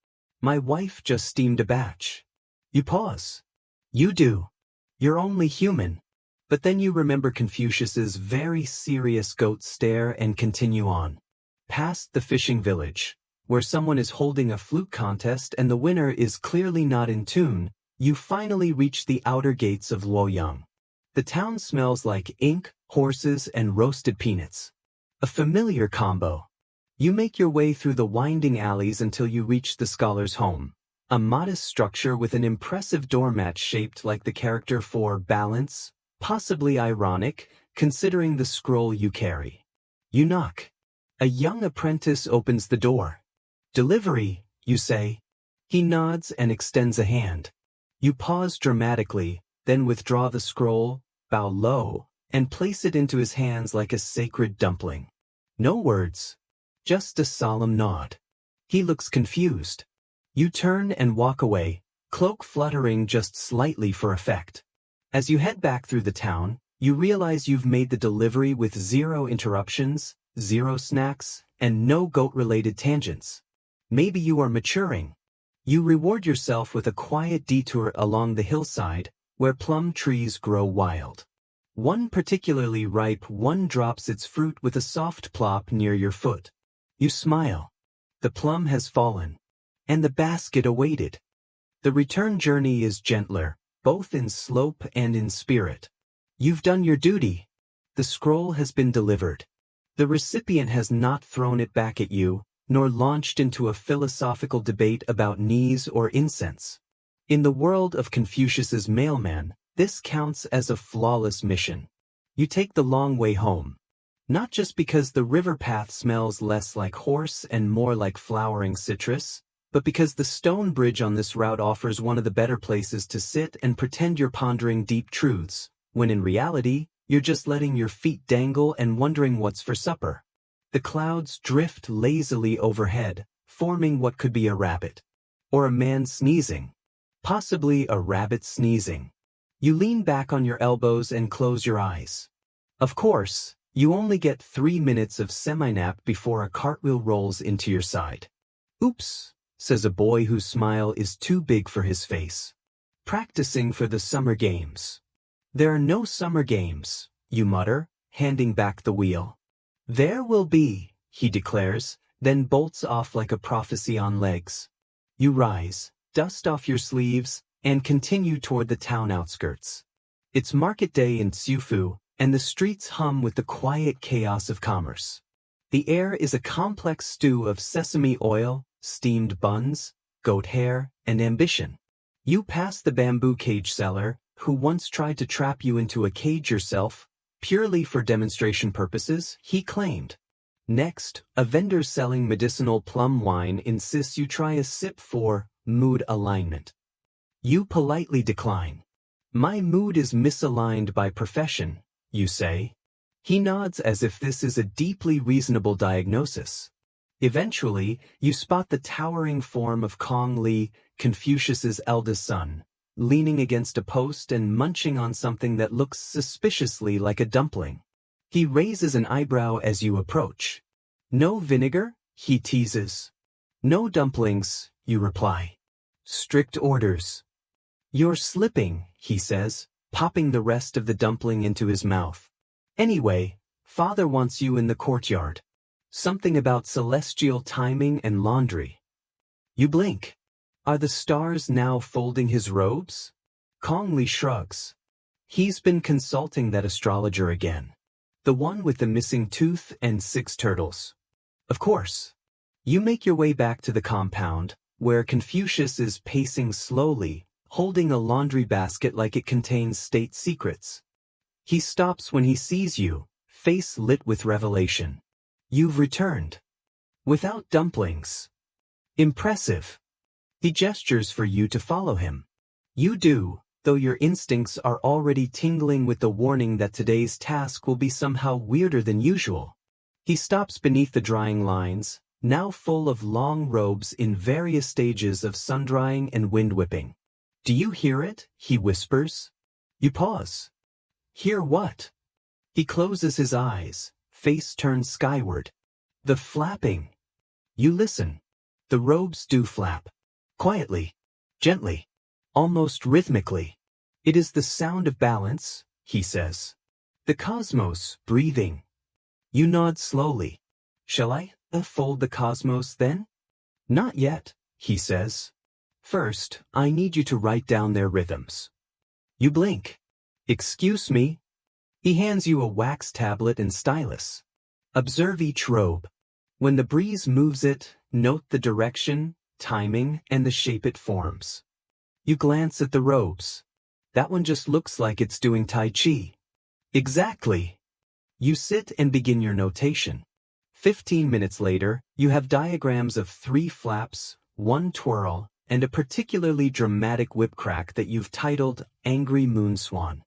A: My wife just steamed a batch. You pause. You do. You're only human. But then you remember Confucius's very serious goat stare and continue on. Past the fishing village, where someone is holding a flute contest and the winner is clearly not in tune, you finally reach the outer gates of Luoyang. The town smells like ink, horses, and roasted peanuts. A familiar combo. You make your way through the winding alleys until you reach the scholar's home, a modest structure with an impressive doormat shaped like the character for balance, possibly ironic, considering the scroll you carry. You knock. A young apprentice opens the door. Delivery, you say. He nods and extends a hand. You pause dramatically, then withdraw the scroll, bow low, and place it into his hands like a sacred dumpling. No words. Just a solemn nod. He looks confused. You turn and walk away, cloak fluttering just slightly for effect. As you head back through the town, you realize you've made the delivery with 0 interruptions, 0 snacks, and no goat-related tangents. Maybe you are maturing. You reward yourself with a quiet detour along the hillside, where plum trees grow wild. One particularly ripe one drops its fruit with a soft plop near your foot. You smile. The plum has fallen. And the basket awaited. The return journey is gentler, both in slope and in spirit. You've done your duty. The scroll has been delivered. The recipient has not thrown it back at you, nor launched into a philosophical debate about knees or incense. In the world of Confucius's mailman, this counts as a flawless mission. You take the long way home. Not just because the river path smells less like horse and more like flowering citrus, but because the stone bridge on this route offers one of the better places to sit and pretend you're pondering deep truths, when in reality, you're just letting your feet dangle and wondering what's for supper. The clouds drift lazily overhead, forming what could be a rabbit. Or a man sneezing. Possibly a rabbit sneezing. You lean back on your elbows and close your eyes. Of course, you only get 3 minutes of semi-nap before a cartwheel rolls into your side. Oops, says a boy whose smile is too big for his face. Practicing for the summer games. There are no summer games, you mutter, handing back the wheel. There will be, he declares, then bolts off like a prophecy on legs. You rise, dust off your sleeves, and continue toward the town outskirts. It's market day in Xiufu, and the streets hum with the quiet chaos of commerce. The air is a complex stew of sesame oil, steamed buns, goat hair, and ambition. You pass the bamboo cage seller, who once tried to trap you into a cage yourself, purely for demonstration purposes, he claimed. Next, a vendor selling medicinal plum wine insists you try a sip for mood alignment. You politely decline. My mood is misaligned by profession, you say. He nods as if this is a deeply reasonable diagnosis. Eventually, you spot the towering form of Kong Li, Confucius's eldest son, leaning against a post and munching on something that looks suspiciously like a dumpling. He raises an eyebrow as you approach. No vinegar? He teases. No dumplings, you reply. Strict orders. You're slipping, he says, popping the rest of the dumpling into his mouth. Anyway, father wants you in the courtyard. Something about celestial timing and laundry. You blink. Are the stars now folding his robes? Kong Li shrugs. He's been consulting that astrologer again. The one with the missing tooth and 6 turtles. Of course. You make your way back to the compound, where Confucius is pacing slowly, holding a laundry basket like it contains state secrets. He stops when he sees you, face lit with revelation. You've returned. Without dumplings. Impressive. He gestures for you to follow him. You do, though your instincts are already tingling with the warning that today's task will be somehow weirder than usual. He stops beneath the drying lines, now full of long robes in various stages of sun-drying and wind-whipping. Do you hear it? He whispers. You pause. Hear what? He closes his eyes, face turned skyward. The flapping. You listen. The robes do flap. Quietly. Gently. Almost rhythmically. It is the sound of balance, he says. The cosmos, breathing. You nod slowly. Shall I fold the cosmos then? Not yet, he says. First, I need you to write down their rhythms. You blink. Excuse me. He hands you a wax tablet and stylus. Observe each robe. When the breeze moves it, note the direction, timing, and the shape it forms. You glance at the robes. That one just looks like it's doing Tai Chi. Exactly. You sit and begin your notation. 15 minutes later, you have diagrams of 3 flaps, 1 twirl, and a particularly dramatic whip crack that you've titled Angry Moon Swan.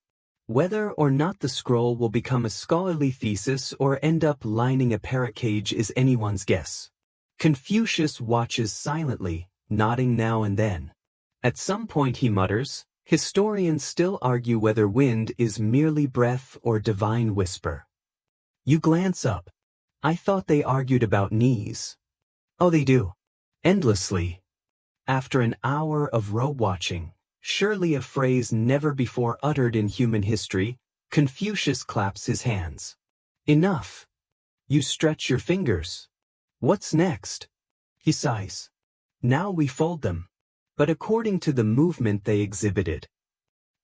A: Whether or not the scroll will become a scholarly thesis or end up lining a parrot cage is anyone's guess. Confucius watches silently, nodding now and then. At some point he mutters, historians still argue whether wind is merely breath or divine whisper. You glance up. I thought they argued about knees. Oh, they do. Endlessly. After an hour of robe watching, surely a phrase never before uttered in human history, Confucius claps his hands. Enough. You stretch your fingers. What's next? He sighs. Now we fold them. but according to the movement they exhibited.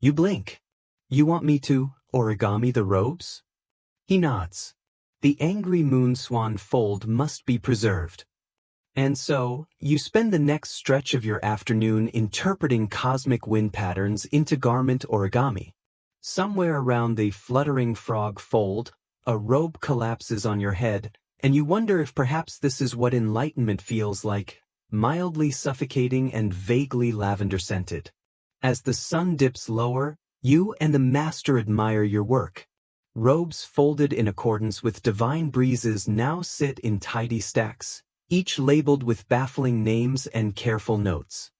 A: You blink. You want me to origami the robes? He nods. The angry moon swan fold must be preserved. And so, you spend the next stretch of your afternoon interpreting cosmic wind patterns into garment origami. Somewhere around the fluttering frog fold, a robe collapses on your head, and you wonder if perhaps this is what enlightenment feels like, mildly suffocating and vaguely lavender-scented. As the sun dips lower, you and the master admire your work. Robes folded in accordance with divine breezes now sit in tidy stacks, each labeled with baffling names and careful notes.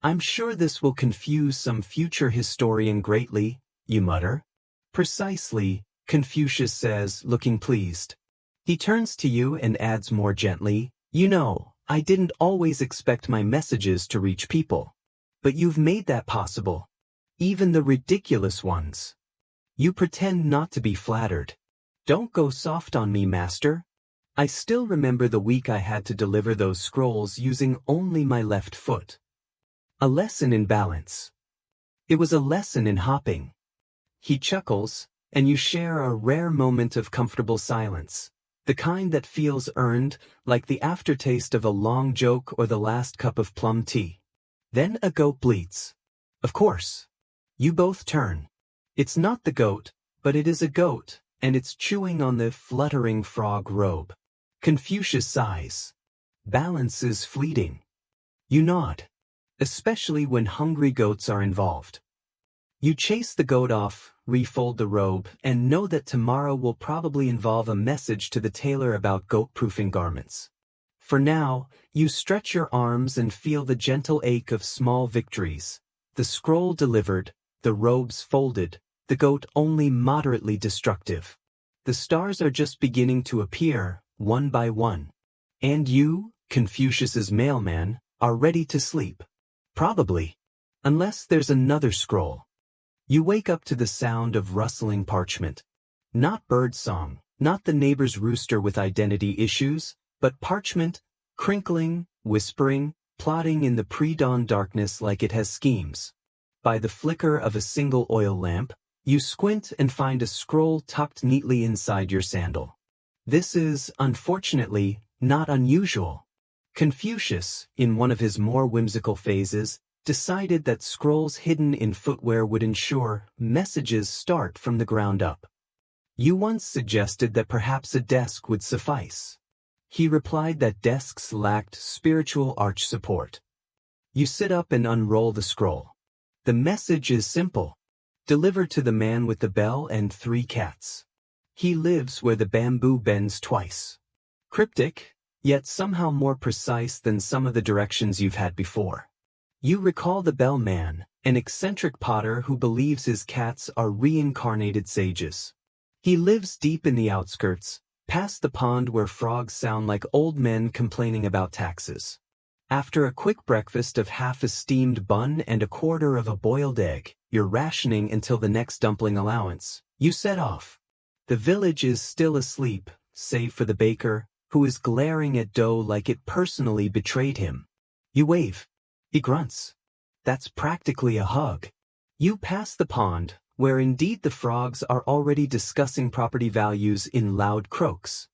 A: I'm sure this will confuse some future historian greatly, you mutter. Precisely, Confucius says, looking pleased. He turns to you and adds more gently, you know, I didn't always expect my messages to reach people. But you've made that possible. Even the ridiculous ones. You pretend not to be flattered. Don't go soft on me, master. I still remember the week I had to deliver those scrolls using only my left foot. A lesson in balance. It was a lesson in hopping. He chuckles, and you share a rare moment of comfortable silence, the kind that feels earned, like the aftertaste of a long joke or the last cup of plum tea. Then a goat bleats. Of course. You both turn. It's not the goat, but it is a goat, and it's chewing on the fluttering frog robe. Confucius sighs. Balance is fleeting. You nod. Especially when hungry goats are involved. You chase the goat off, refold the robe, and know that tomorrow will probably involve a message to the tailor about goat-proofing garments. For now, you stretch your arms and feel the gentle ache of small victories. The scroll delivered, the robes folded, the goat only moderately destructive. The stars are just beginning to appear, one by one. And you, Confucius's mailman, are ready to sleep. Probably. Unless there's another scroll. You wake up to the sound of rustling parchment. Not birdsong, not the neighbor's rooster with identity issues, but parchment, crinkling, whispering, plodding in the pre-dawn darkness like it has schemes. By the flicker of a single oil lamp, you squint and find a scroll tucked neatly inside your sandal. This is, unfortunately, not unusual. Confucius, in one of his more whimsical phases, decided that scrolls hidden in footwear would ensure messages start from the ground up. You once suggested that perhaps a desk would suffice. He replied that desks lacked spiritual arch support. You sit up and unroll the scroll. The message is simple. Deliver to the man with the bell and 3 cats. He lives where the bamboo bends twice. Cryptic, yet somehow more precise than some of the directions you've had before. You recall the bellman, an eccentric potter who believes his cats are reincarnated sages. He lives deep in the outskirts, past the pond where frogs sound like old men complaining about taxes. After a quick breakfast of half a steamed bun and a quarter of a boiled egg, you're rationing until the next dumpling allowance. You set off. The village is still asleep, save for the baker, who is glaring at dough like it personally betrayed him. You wave. He grunts. That's practically a hug. You pass the pond, where indeed the frogs are already discussing property values in loud croaks.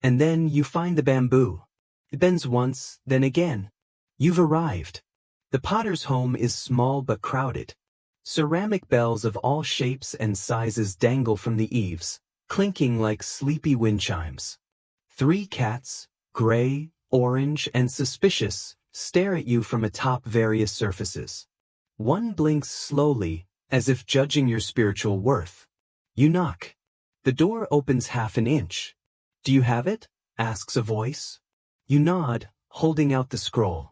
A: And then you find the bamboo. It bends once, then again. You've arrived. The potter's home is small but crowded. Ceramic bells of all shapes and sizes dangle from the eaves, clinking like sleepy wind chimes. 3 cats, gray, orange, and suspicious, stare at you from atop various surfaces. One blinks slowly, as if judging your spiritual worth. You knock. The door opens half an inch. Do you have it? Asks a voice. You nod, holding out the scroll.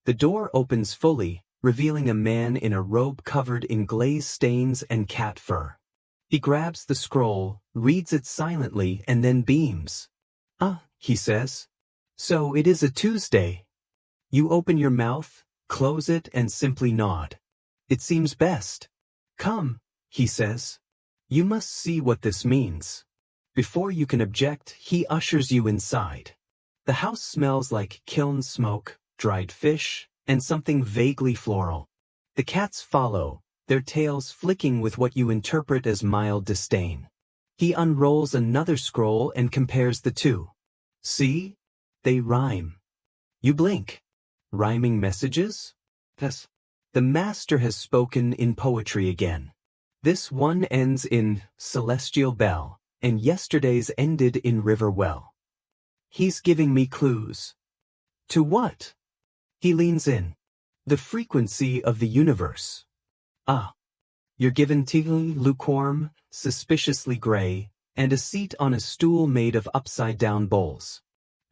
A: The door opens fully, revealing a man in a robe covered in glaze stains and cat fur. He grabs the scroll, reads it silently, and then beams. Ah, he says. So it is a Tuesday. You open your mouth, close it, and simply nod. It seems best. Come, he says. You must see what this means. Before you can object, he ushers you inside. The house smells like kiln smoke, dried fish, and something vaguely floral. The cats follow, their tails flicking with what you interpret as mild disdain. He unrolls another scroll and compares the two. See? They rhyme. You blink. Rhyming messages? Yes. The master has spoken in poetry again. This one ends in celestial bell, and yesterday's ended in river well. He's giving me clues. To what? He leans in. The frequency of the universe. Ah. You're given tea, lukewarm, suspiciously gray, and a seat on a stool made of upside-down bowls.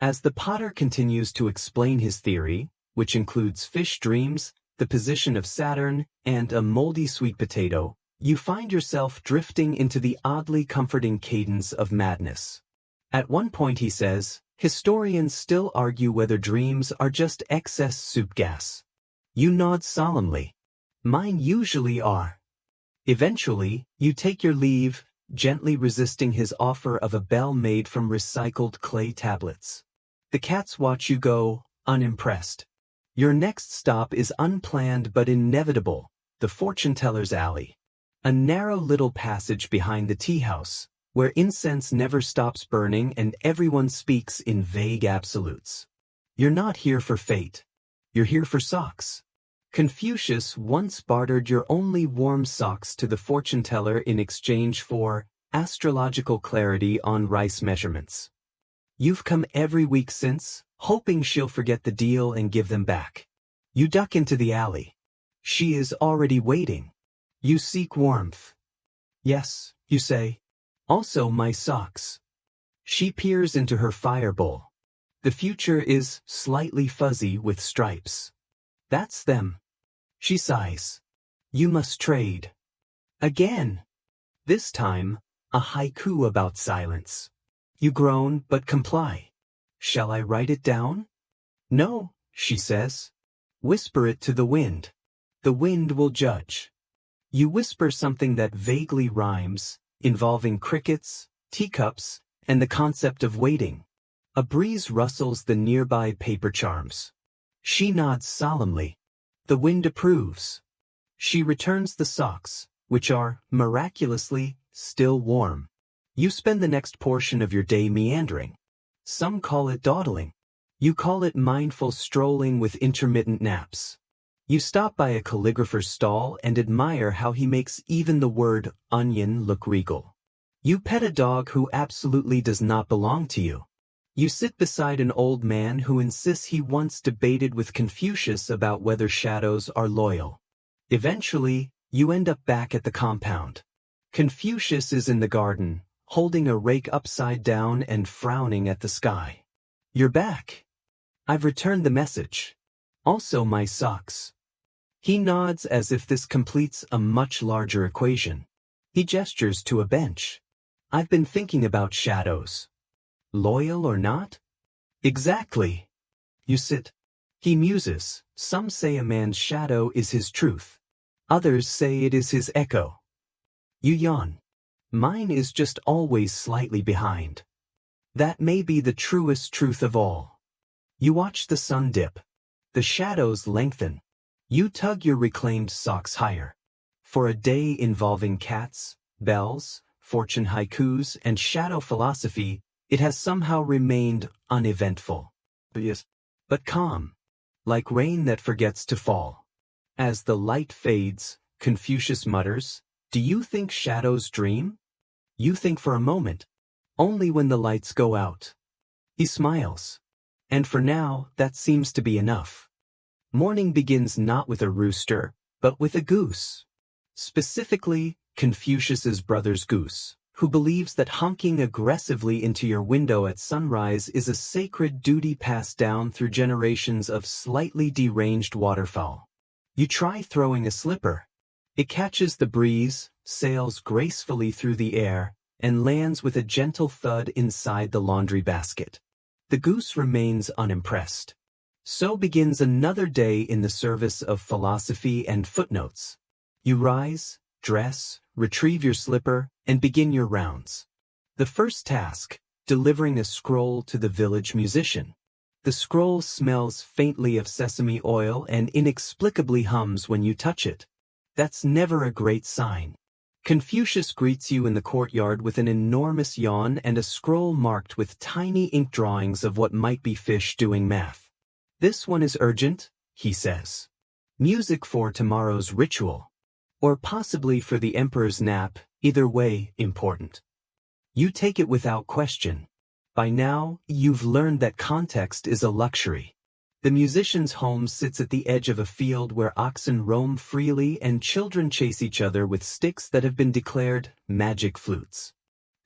A: As the potter continues to explain his theory, which includes fish dreams, the position of Saturn, and a moldy sweet potato, you find yourself drifting into the oddly comforting cadence of madness. At one point he says, historians still argue whether dreams are just excess soup gas. You nod solemnly. Mine usually are. Eventually, you take your leave, gently resisting his offer of a bell made from recycled clay tablets. The cats watch you go, unimpressed. Your next stop is unplanned but inevitable, the fortune-teller's alley. A narrow little passage behind the tea house, where incense never stops burning and everyone speaks in vague absolutes. You're not here for fate. You're here for socks. Confucius once bartered your only warm socks to the fortune-teller in exchange for astrological clarity on rice measurements. You've come every week since, hoping she'll forget the deal and give them back. You duck into the alley. She is already waiting. You seek warmth. Yes, you say. Also my socks. She peers into her fire bowl. The future is slightly fuzzy with stripes. That's them. She sighs. You must trade. Again. This time, a haiku about silence. You groan but comply. Shall I write it down? No, she says. Whisper it to the wind. The wind will judge. You whisper something that vaguely rhymes, involving crickets, teacups, and the concept of waiting. A breeze rustles the nearby paper charms. She nods solemnly. The wind approves. She returns the socks, which are, miraculously, still warm. You spend the next portion of your day meandering. Some call it dawdling. You call it mindful strolling with intermittent naps. You stop by a calligrapher's stall and admire how he makes even the word onion look regal. You pet a dog who absolutely does not belong to you. You sit beside an old man who insists he once debated with Confucius about whether shadows are loyal. Eventually, you end up back at the compound. Confucius is in the garden, holding a rake upside down and frowning at the sky. You're back. I've returned the message. Also my socks. He nods as if this completes a much larger equation. He gestures to a bench. I've been thinking about shadows. Loyal or not? Exactly. You sit. He muses. Some say a man's shadow is his truth. Others say it is his echo. You yawn. Mine is just always slightly behind. That may be the truest truth of all. You watch the sun dip. The shadows lengthen. You tug your reclaimed socks higher. For a day involving cats, bells, fortune haikus, and shadow philosophy, it has somehow remained uneventful. Yes, but calm. Like rain that forgets to fall. As the light fades, Confucius mutters, "Do you think shadows dream?" You think for a moment. Only when the lights go out. He smiles. And for now, that seems to be enough. Morning begins not with a rooster, but with a goose. Specifically, Confucius's brother's goose, who believes that honking aggressively into your window at sunrise is a sacred duty passed down through generations of slightly deranged waterfowl. You try throwing a slipper. It catches the breeze, sails gracefully through the air, and lands with a gentle thud inside the laundry basket. The goose remains unimpressed. So begins another day in the service of philosophy and footnotes. You rise, dress, retrieve your slipper, and begin your rounds. The first task, delivering a scroll to the village musician. The scroll smells faintly of sesame oil and inexplicably hums when you touch it. That's never a great sign. Confucius greets you in the courtyard with an enormous yawn and a scroll marked with tiny ink drawings of what might be fish doing math. This one is urgent, he says. Music for tomorrow's ritual. Or possibly for the emperor's nap, either way, important. You take it without question. By now, you've learned that context is a luxury. The musician's home sits at the edge of a field where oxen roam freely and children chase each other with sticks that have been declared magic flutes.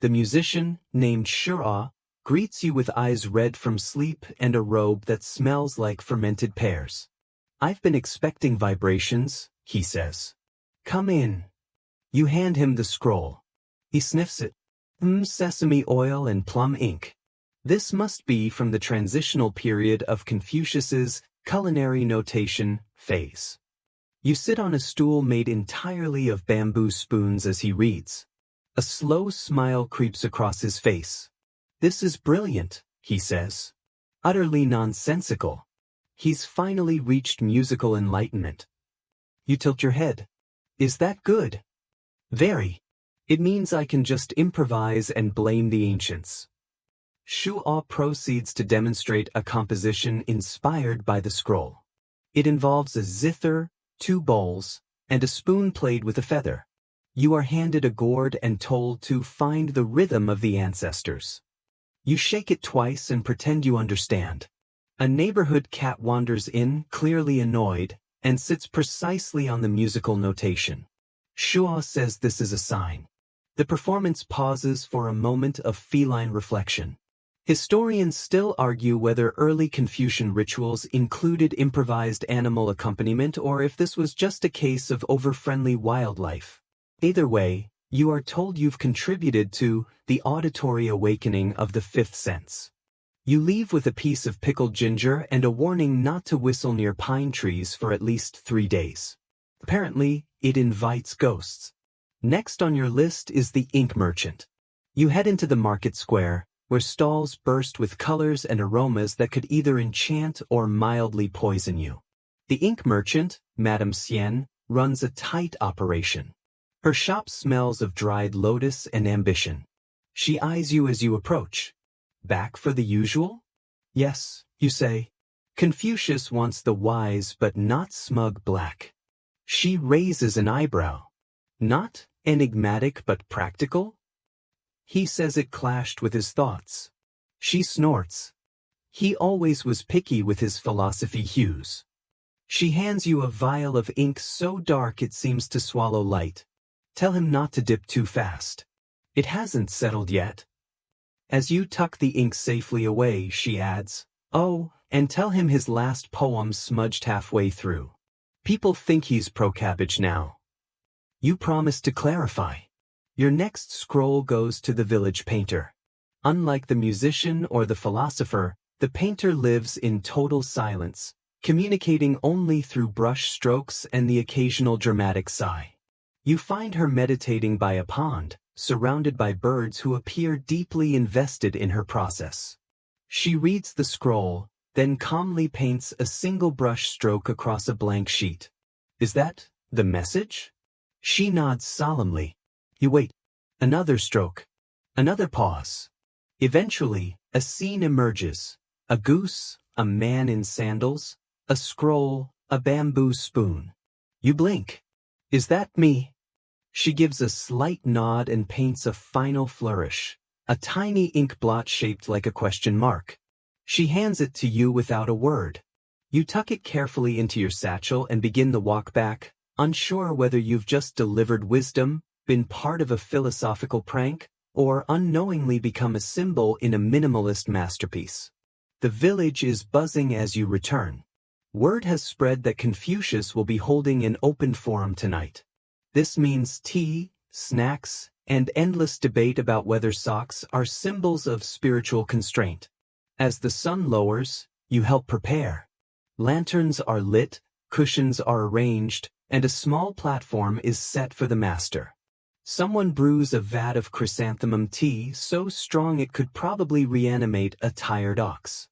A: The musician, named Shura, greets you with eyes red from sleep and a robe that smells like fermented pears. I've been expecting vibrations, he says. Come in. You hand him the scroll. He sniffs it. Sesame oil and plum ink. This must be from the transitional period of Confucius's culinary notation phase. You sit on a stool made entirely of bamboo spoons as he reads. A slow smile creeps across his face. This is brilliant, he says. Utterly nonsensical. He's finally reached musical enlightenment. You tilt your head. Is that good? Very. It means I can just improvise and blame the ancients. Shua proceeds to demonstrate a composition inspired by the scroll. It involves a zither, 2 bowls, and a spoon played with a feather. You are handed a gourd and told to find the rhythm of the ancestors. You shake it twice and pretend you understand. A neighborhood cat wanders in, clearly annoyed, and sits precisely on the musical notation. Shua says this is a sign. The performance pauses for a moment of feline reflection. Historians still argue whether early Confucian rituals included improvised animal accompaniment or if this was just a case of over-friendly wildlife. Either way, you are told you've contributed to the auditory awakening of the fifth sense. You leave with a piece of pickled ginger and a warning not to whistle near pine trees for at least 3 days. Apparently, it invites ghosts. Next on your list is the ink merchant. You head into the market square, where stalls burst with colors and aromas that could either enchant or mildly poison you. The ink merchant, Madame Sien, runs a tight operation. Her shop smells of dried lotus and ambition. She eyes you as you approach. Back for the usual? Yes, you say. Confucius wants the wise but not smug black. She raises an eyebrow. Not enigmatic but practical? He says it clashed with his thoughts. She snorts. He always was picky with his philosophy hues. She hands you a vial of ink so dark it seems to swallow light. Tell him not to dip too fast. It hasn't settled yet. As you tuck the ink safely away, she adds, oh, and tell him his last poem smudged halfway through. People think he's pro-cabbage now. You promise to clarify. Your next scroll goes to the village painter. Unlike the musician or the philosopher, the painter lives in total silence, communicating only through brush strokes and the occasional dramatic sigh. You find her meditating by a pond, surrounded by birds who appear deeply invested in her process. She reads the scroll, then calmly paints a single brush stroke across a blank sheet. Is that the message? She nods solemnly. You wait. Another stroke. Another pause. Eventually, a scene emerges. A goose, a man in sandals, a scroll, a bamboo spoon. You blink. Is that me? She gives a slight nod and paints a final flourish. A tiny ink blot shaped like a question mark. She hands it to you without a word. You tuck it carefully into your satchel and begin the walk back, unsure whether you've just delivered wisdom, been part of a philosophical prank, or unknowingly become a symbol in a minimalist masterpiece. The village is buzzing as you return. Word has spread that Confucius will be holding an open forum tonight. This means tea, snacks, and endless debate about whether socks are symbols of spiritual constraint. As the sun lowers, you help prepare. Lanterns are lit, cushions are arranged, and a small platform is set for the master. Someone brews a vat of chrysanthemum tea so strong it could probably reanimate a tired ox.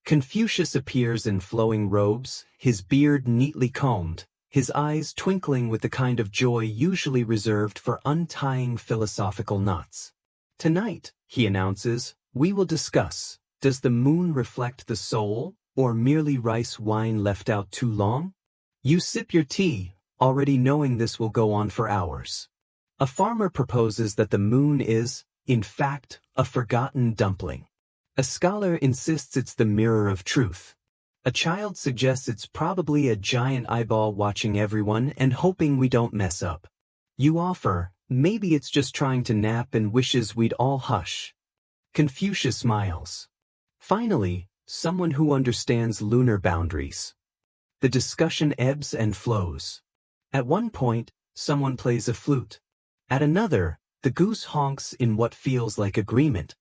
A: Confucius appears in flowing robes, his beard neatly combed, his eyes twinkling with the kind of joy usually reserved for untying philosophical knots. Tonight, he announces, we will discuss, does the moon reflect the soul, or merely rice wine left out too long? You sip your tea, already knowing this will go on for hours. A farmer proposes that the moon is, in fact, a forgotten dumpling. A scholar insists it's the mirror of truth. A child suggests it's probably a giant eyeball watching everyone and hoping we don't mess up. You offer, maybe it's just trying to nap and wishes we'd all hush. Confucius smiles. Finally, someone who understands lunar boundaries. The discussion ebbs and flows. At one point, someone plays a flute. At another, the goose honks in what feels like agreement.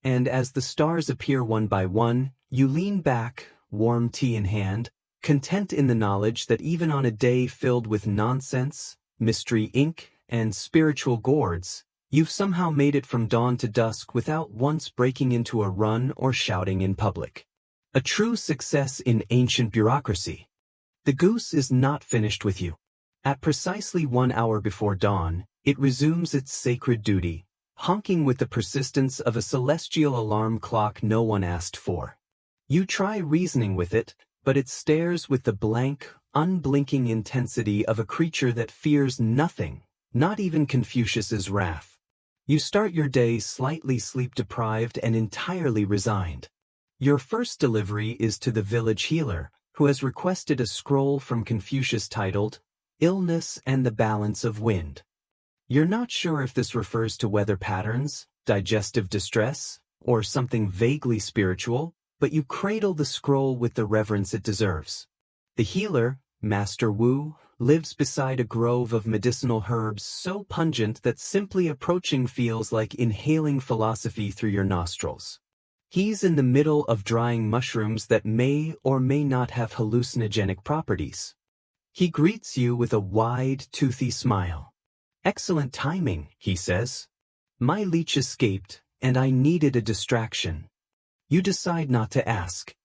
A: And as the stars appear one by one, you lean back, warm tea in hand, content in the knowledge that even on a day filled with nonsense, mystery ink, and spiritual gourds, you've somehow made it from dawn to dusk without once breaking into a run or shouting in public. A true success in ancient bureaucracy. The goose is not finished with you. At precisely 1 hour before dawn, it resumes its sacred duty, honking with the persistence of a celestial alarm clock no one asked for. You try reasoning with it, but it stares with the blank, unblinking intensity of a creature that fears nothing, not even Confucius's wrath. You start your day slightly sleep-deprived and entirely resigned. Your first delivery is to the village healer, who has requested a scroll from Confucius titled, Illness and the Balance of Wind. You're not sure if this refers to weather patterns, digestive distress, or something vaguely spiritual, but you cradle the scroll with the reverence it deserves. The healer, Master Wu, lives beside a grove of medicinal herbs so pungent that simply approaching feels like inhaling philosophy through your nostrils. He's in the middle of drying mushrooms that may or may not have hallucinogenic properties. He greets you with a wide, toothy smile. Excellent timing, he says. My leech escaped, and I needed a distraction. You decide not to ask.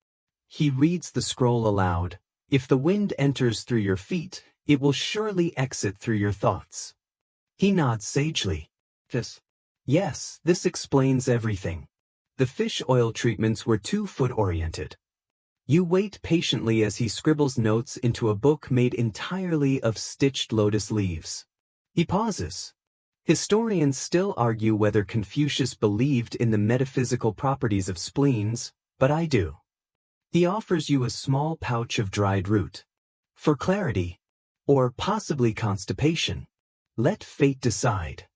A: He reads the scroll aloud. If the wind enters through your feet, it will surely exit through your thoughts. He nods sagely. Yes, this explains everything. The fish oil treatments were too foot-oriented. You wait patiently as he scribbles notes into a book made entirely of stitched lotus leaves. He pauses. Historians still argue whether Confucius believed in the metaphysical properties of spleens, but I do. He offers you a small pouch of dried root. For clarity, or possibly constipation, let fate decide.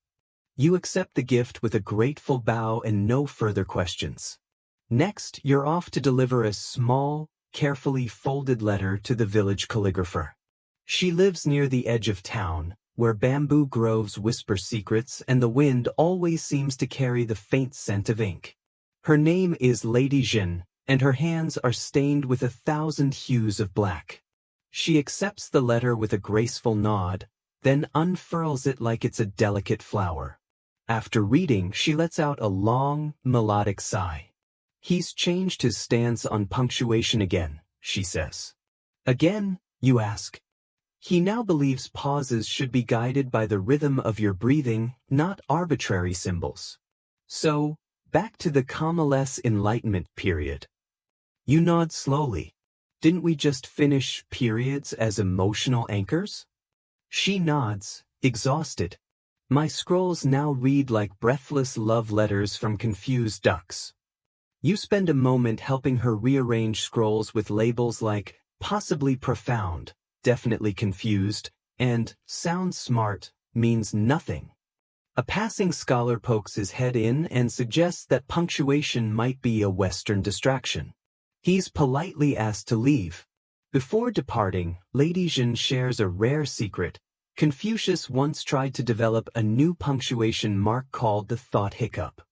A: You accept the gift with a grateful bow and no further questions. Next, you're off to deliver a small, carefully folded letter to the village calligrapher. She lives near the edge of town, where bamboo groves whisper secrets and the wind always seems to carry the faint scent of ink. Her name is Lady Jin, and her hands are stained with 1,000 hues of black. She accepts the letter with a graceful nod, then unfurls it like it's a delicate flower. After reading, she lets out a long, melodic sigh. He's changed his stance on punctuation again, she says. Again, you ask. He now believes pauses should be guided by the rhythm of your breathing, not arbitrary symbols. So, back to the Kamales Enlightenment period. You nod slowly. Didn't we just finish periods as emotional anchors? She nods, exhausted. My scrolls now read like breathless love letters from confused ducks. You spend a moment helping her rearrange scrolls with labels like, possibly profound, definitely confused, and sounds smart, means nothing. A passing scholar pokes his head in and suggests that punctuation might be a Western distraction. He's politely asked to leave. Before departing, Lady Jin shares a rare secret. Confucius once tried to develop a new punctuation mark called the thought hiccup.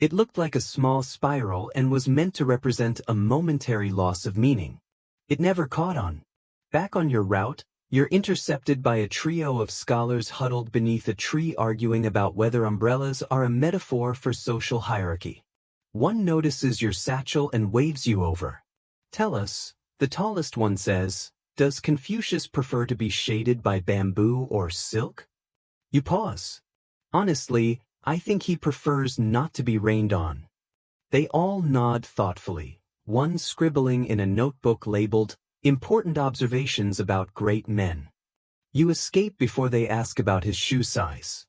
A: It looked like a small spiral and was meant to represent a momentary loss of meaning. It never caught on. Back on your route, you're intercepted by a trio of scholars huddled beneath a tree arguing about whether umbrellas are a metaphor for social hierarchy. One notices your satchel and waves you over. Tell us, the tallest one says, does Confucius prefer to be shaded by bamboo or silk? You pause. Honestly, I think he prefers not to be rained on. They all nod thoughtfully, one scribbling in a notebook labeled, Important Observations About Great Men. You escape before they ask about his shoe size.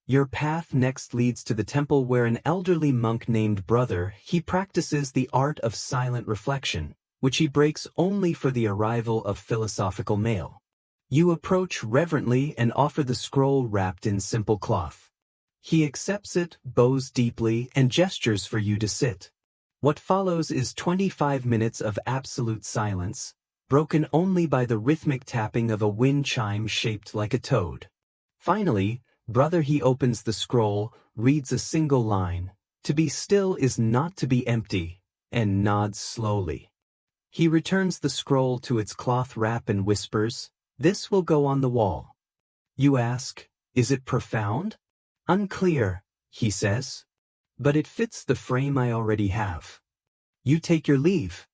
A: Your path next leads to the temple where an elderly monk named Brother, he practices the art of silent reflection, which he breaks only for the arrival of philosophical mail. You approach reverently and offer the scroll wrapped in simple cloth. He accepts it, bows deeply, and gestures for you to sit. What follows is 25 minutes of absolute silence, broken only by the rhythmic tapping of a wind chime shaped like a toad. Finally, Brother he opens the scroll, reads a single line, "To be still is not to be empty," and nods slowly. He returns the scroll to its cloth wrap and whispers, "This will go on the wall." You ask, "Is it profound?" "Unclear," he says. "But it fits the frame I already have." You take your leave.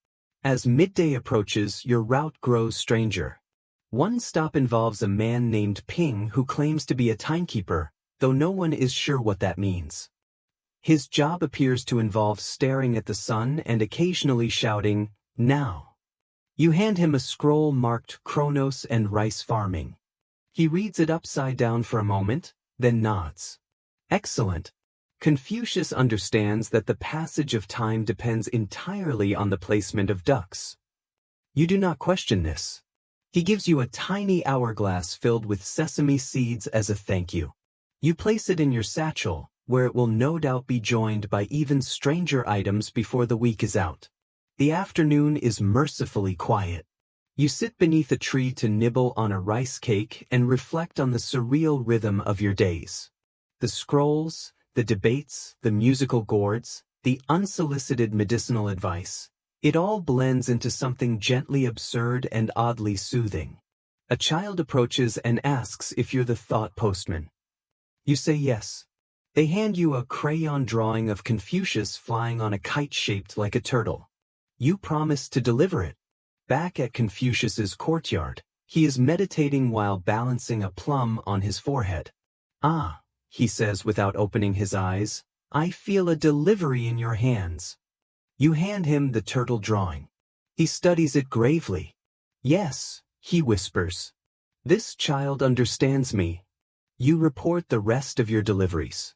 A: As midday approaches, your route grows stranger. One stop involves a man named Ping who claims to be a timekeeper, though no one is sure what that means. His job appears to involve staring at the sun and occasionally shouting, "Now." You hand him a scroll marked Chronos and Rice Farming. He reads it upside down for a moment, then nods. Excellent. Confucius understands that the passage of time depends entirely on the placement of ducks. You do not question this. He gives you a tiny hourglass filled with sesame seeds as a thank you. You place it in your satchel, where it will no doubt be joined by even stranger items before the week is out. The afternoon is mercifully quiet. You sit beneath a tree to nibble on a rice cake and reflect on the surreal rhythm of your days. The scrolls, the debates, the musical gourds, the unsolicited medicinal advice, it all blends into something gently absurd and oddly soothing. A child approaches and asks if you're the thought postman. You say yes. They hand you a crayon drawing of Confucius flying on a kite shaped like a turtle. You promise to deliver it. Back at Confucius's courtyard, he is meditating while balancing a plum on his forehead. "Ah," he says without opening his eyes, "I feel a delivery in your hands." You hand him the turtle drawing. He studies it gravely. "Yes," he whispers. "This child understands me." You report the rest of your deliveries.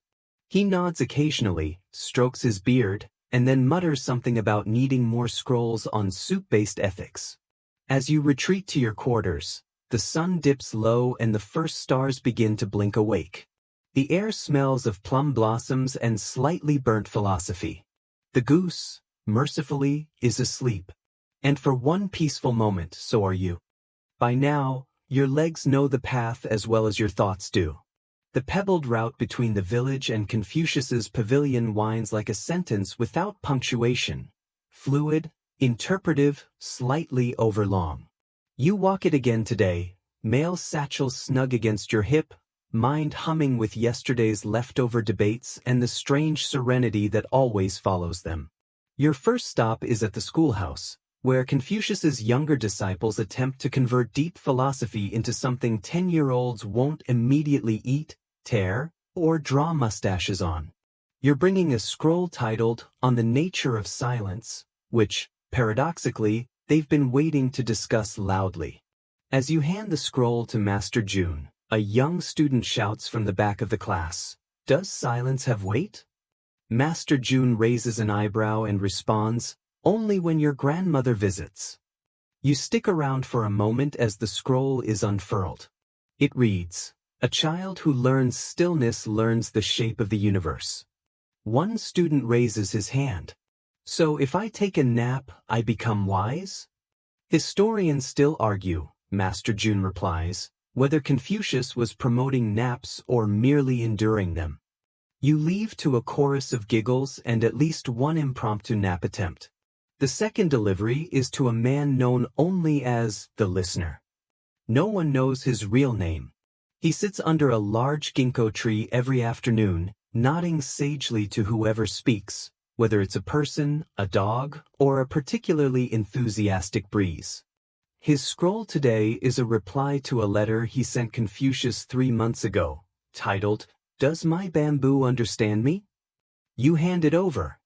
A: He nods occasionally, strokes his beard, and then mutters something about needing more scrolls on soup-based ethics. As you retreat to your quarters, the sun dips low and the first stars begin to blink awake. The air smells of plum blossoms and slightly burnt philosophy. The goose, mercifully, is asleep. And for one peaceful moment, so are you. By now, your legs know the path as well as your thoughts do. The pebbled route between the village and Confucius's pavilion winds like a sentence without punctuation, fluid, interpretive, slightly overlong. You walk it again today, mail satchel snug against your hip, mind humming with yesterday's leftover debates and the strange serenity that always follows them. Your first stop is at the schoolhouse, where Confucius's younger disciples attempt to convert deep philosophy into something 10-year-olds won't immediately eat, tear, or draw mustaches on. You're bringing a scroll titled On the Nature of Silence, which, paradoxically, they've been waiting to discuss loudly. As you hand the scroll to Master June, a young student shouts from the back of the class, "Does silence have weight?" Master June raises an eyebrow and responds, "Only when your grandmother visits." You stick around for a moment as the scroll is unfurled. It reads, "A child who learns stillness learns the shape of the universe." One student raises his hand. "So if I take a nap, I become wise?" Historians still argue, Master June replies, whether Confucius was promoting naps or merely enduring them. You leave to a chorus of giggles and at least one impromptu nap attempt. The second delivery is to a man known only as the listener. No one knows his real name. He sits under a large ginkgo tree every afternoon, nodding sagely to whoever speaks, whether it's a person, a dog, or a particularly enthusiastic breeze. His scroll today is a reply to a letter he sent Confucius 3 months ago, titled, "Does my bamboo understand me?" You hand it over.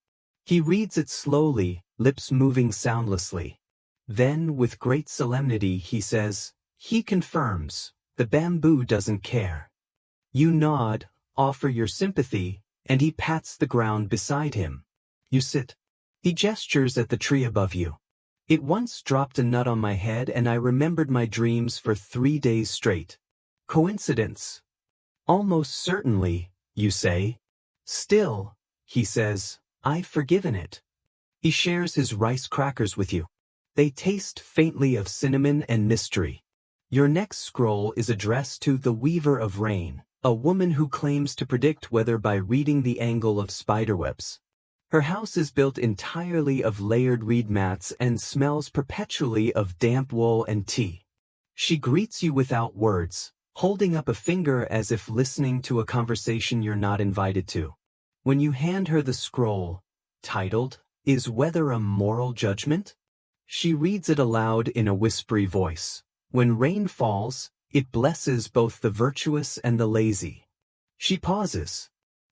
A: He reads it slowly, lips moving soundlessly. Then, with great solemnity, he says, "He confirms, the bamboo doesn't care." You nod, offer your sympathy, and he pats the ground beside him. You sit. He gestures at the tree above you. "It once dropped a nut on my head and I remembered my dreams for 3 days straight." Coincidence? Almost certainly, you say. Still, he says, "I've forgiven it." He shares his rice crackers with you. They taste faintly of cinnamon and mystery. Your next scroll is addressed to the Weaver of Rain, a woman who claims to predict weather by reading the angle of spiderwebs. Her house is built entirely of layered reed mats and smells perpetually of damp wool and tea. She greets you without words, holding up a finger as if listening to a conversation you're not invited to. When you hand her the scroll, titled, "Is Weather a Moral Judgment?" she reads it aloud in a whispery voice. When rain falls, it blesses both the virtuous and the lazy. She pauses.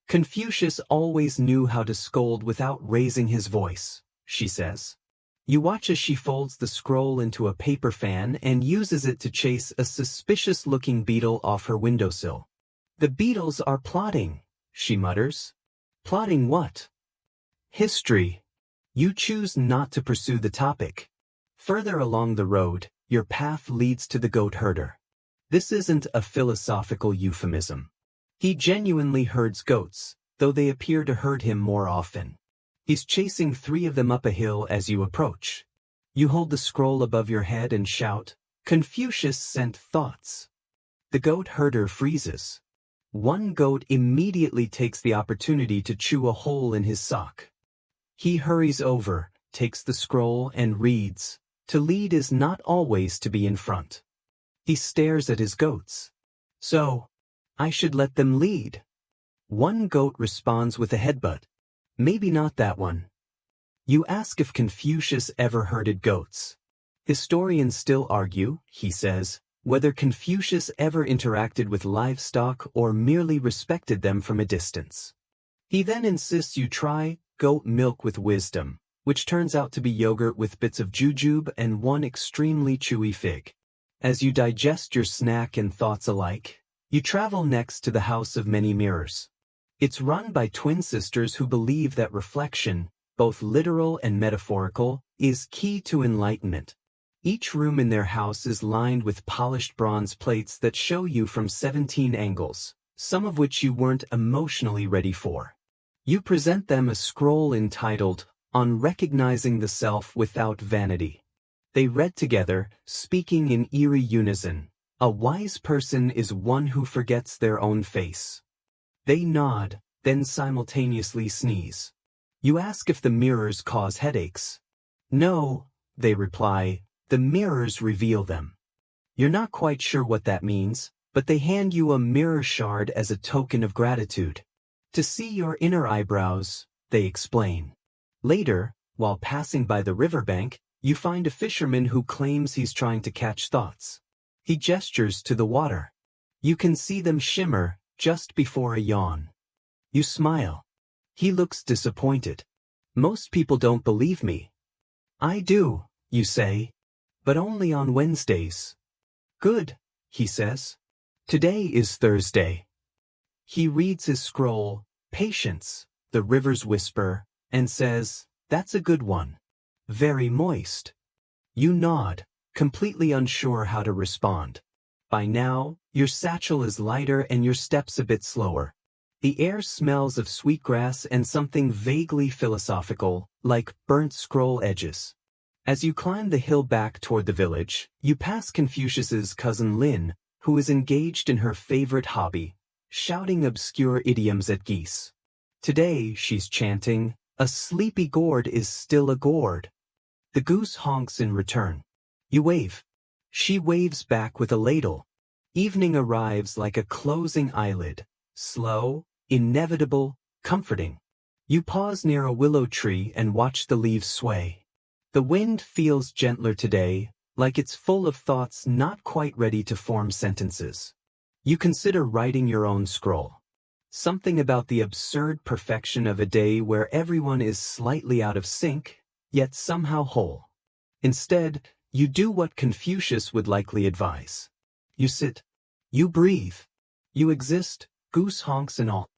A: "Confucius always knew how to scold without raising his voice," she says. You watch as she folds the scroll into a paper fan and uses it to chase a suspicious-looking beetle off her windowsill. "The beetles are plotting," she mutters. "Plotting what?" "History." You choose not to pursue the topic. Further along the road, your path leads to the goat herder. This isn't a philosophical euphemism. He genuinely herds goats, though they appear to herd him more often. He's chasing 3 of them up a hill as you approach. You hold the scroll above your head and shout, "Confucius sent thoughts." The goat herder freezes. One goat immediately takes the opportunity to chew a hole in his sock. He hurries over, takes the scroll, and reads, "To lead is not always to be in front." He stares at his goats. "So, I should let them lead." One goat responds with a headbutt. "Maybe not that one." You ask if Confucius ever herded goats. Historians still argue, he says, whether Confucius ever interacted with livestock or merely respected them from a distance. He then insists you try goat milk with wisdom, which turns out to be yogurt with bits of jujube and one extremely chewy fig. As you digest your snack and thoughts alike, you travel next to the House of Many Mirrors. It's run by twin sisters who believe that reflection, both literal and metaphorical, is key to enlightenment. Each room in their house is lined with polished bronze plates that show you from 17 angles, some of which you weren't emotionally ready for. You present them a scroll entitled, "On Recognizing the Self Without Vanity." They read together, speaking in eerie unison, "A wise person is one who forgets their own face." They nod, then simultaneously sneeze. You ask if the mirrors cause headaches. "No," they reply, "the mirrors reveal them." You're not quite sure what that means, but they hand you a mirror shard as a token of gratitude. "To see your inner eyebrows," they explain. Later, while passing by the riverbank, you find a fisherman who claims he's trying to catch thoughts. He gestures to the water. You can see them shimmer just before a yawn. You smile. He looks disappointed. "Most people don't believe me." "I do," you say, "but only on Wednesdays." "Good," he says. "Today is Thursday." He reads his scroll, "Patience, the rivers whisper," and says, "That's a good one. Very moist." You nod, completely unsure how to respond. By now, your satchel is lighter and your steps a bit slower. The air smells of sweetgrass and something vaguely philosophical, like burnt scroll edges. As you climb the hill back toward the village, you pass Confucius's cousin Lin, who is engaged in her favorite hobby, shouting obscure idioms at geese. Today, she's chanting, "A sleepy gourd is still a gourd." The goose honks in return. You wave. She waves back with a ladle. Evening arrives like a closing eyelid, slow, inevitable, comforting. You pause near a willow tree and watch the leaves sway. The wind feels gentler today, like it's full of thoughts not quite ready to form sentences. You consider writing your own scroll. Something about the absurd perfection of a day where everyone is slightly out of sync, yet somehow whole. Instead, you do what Confucius would likely advise. You sit. You breathe. You exist, goose honks and all.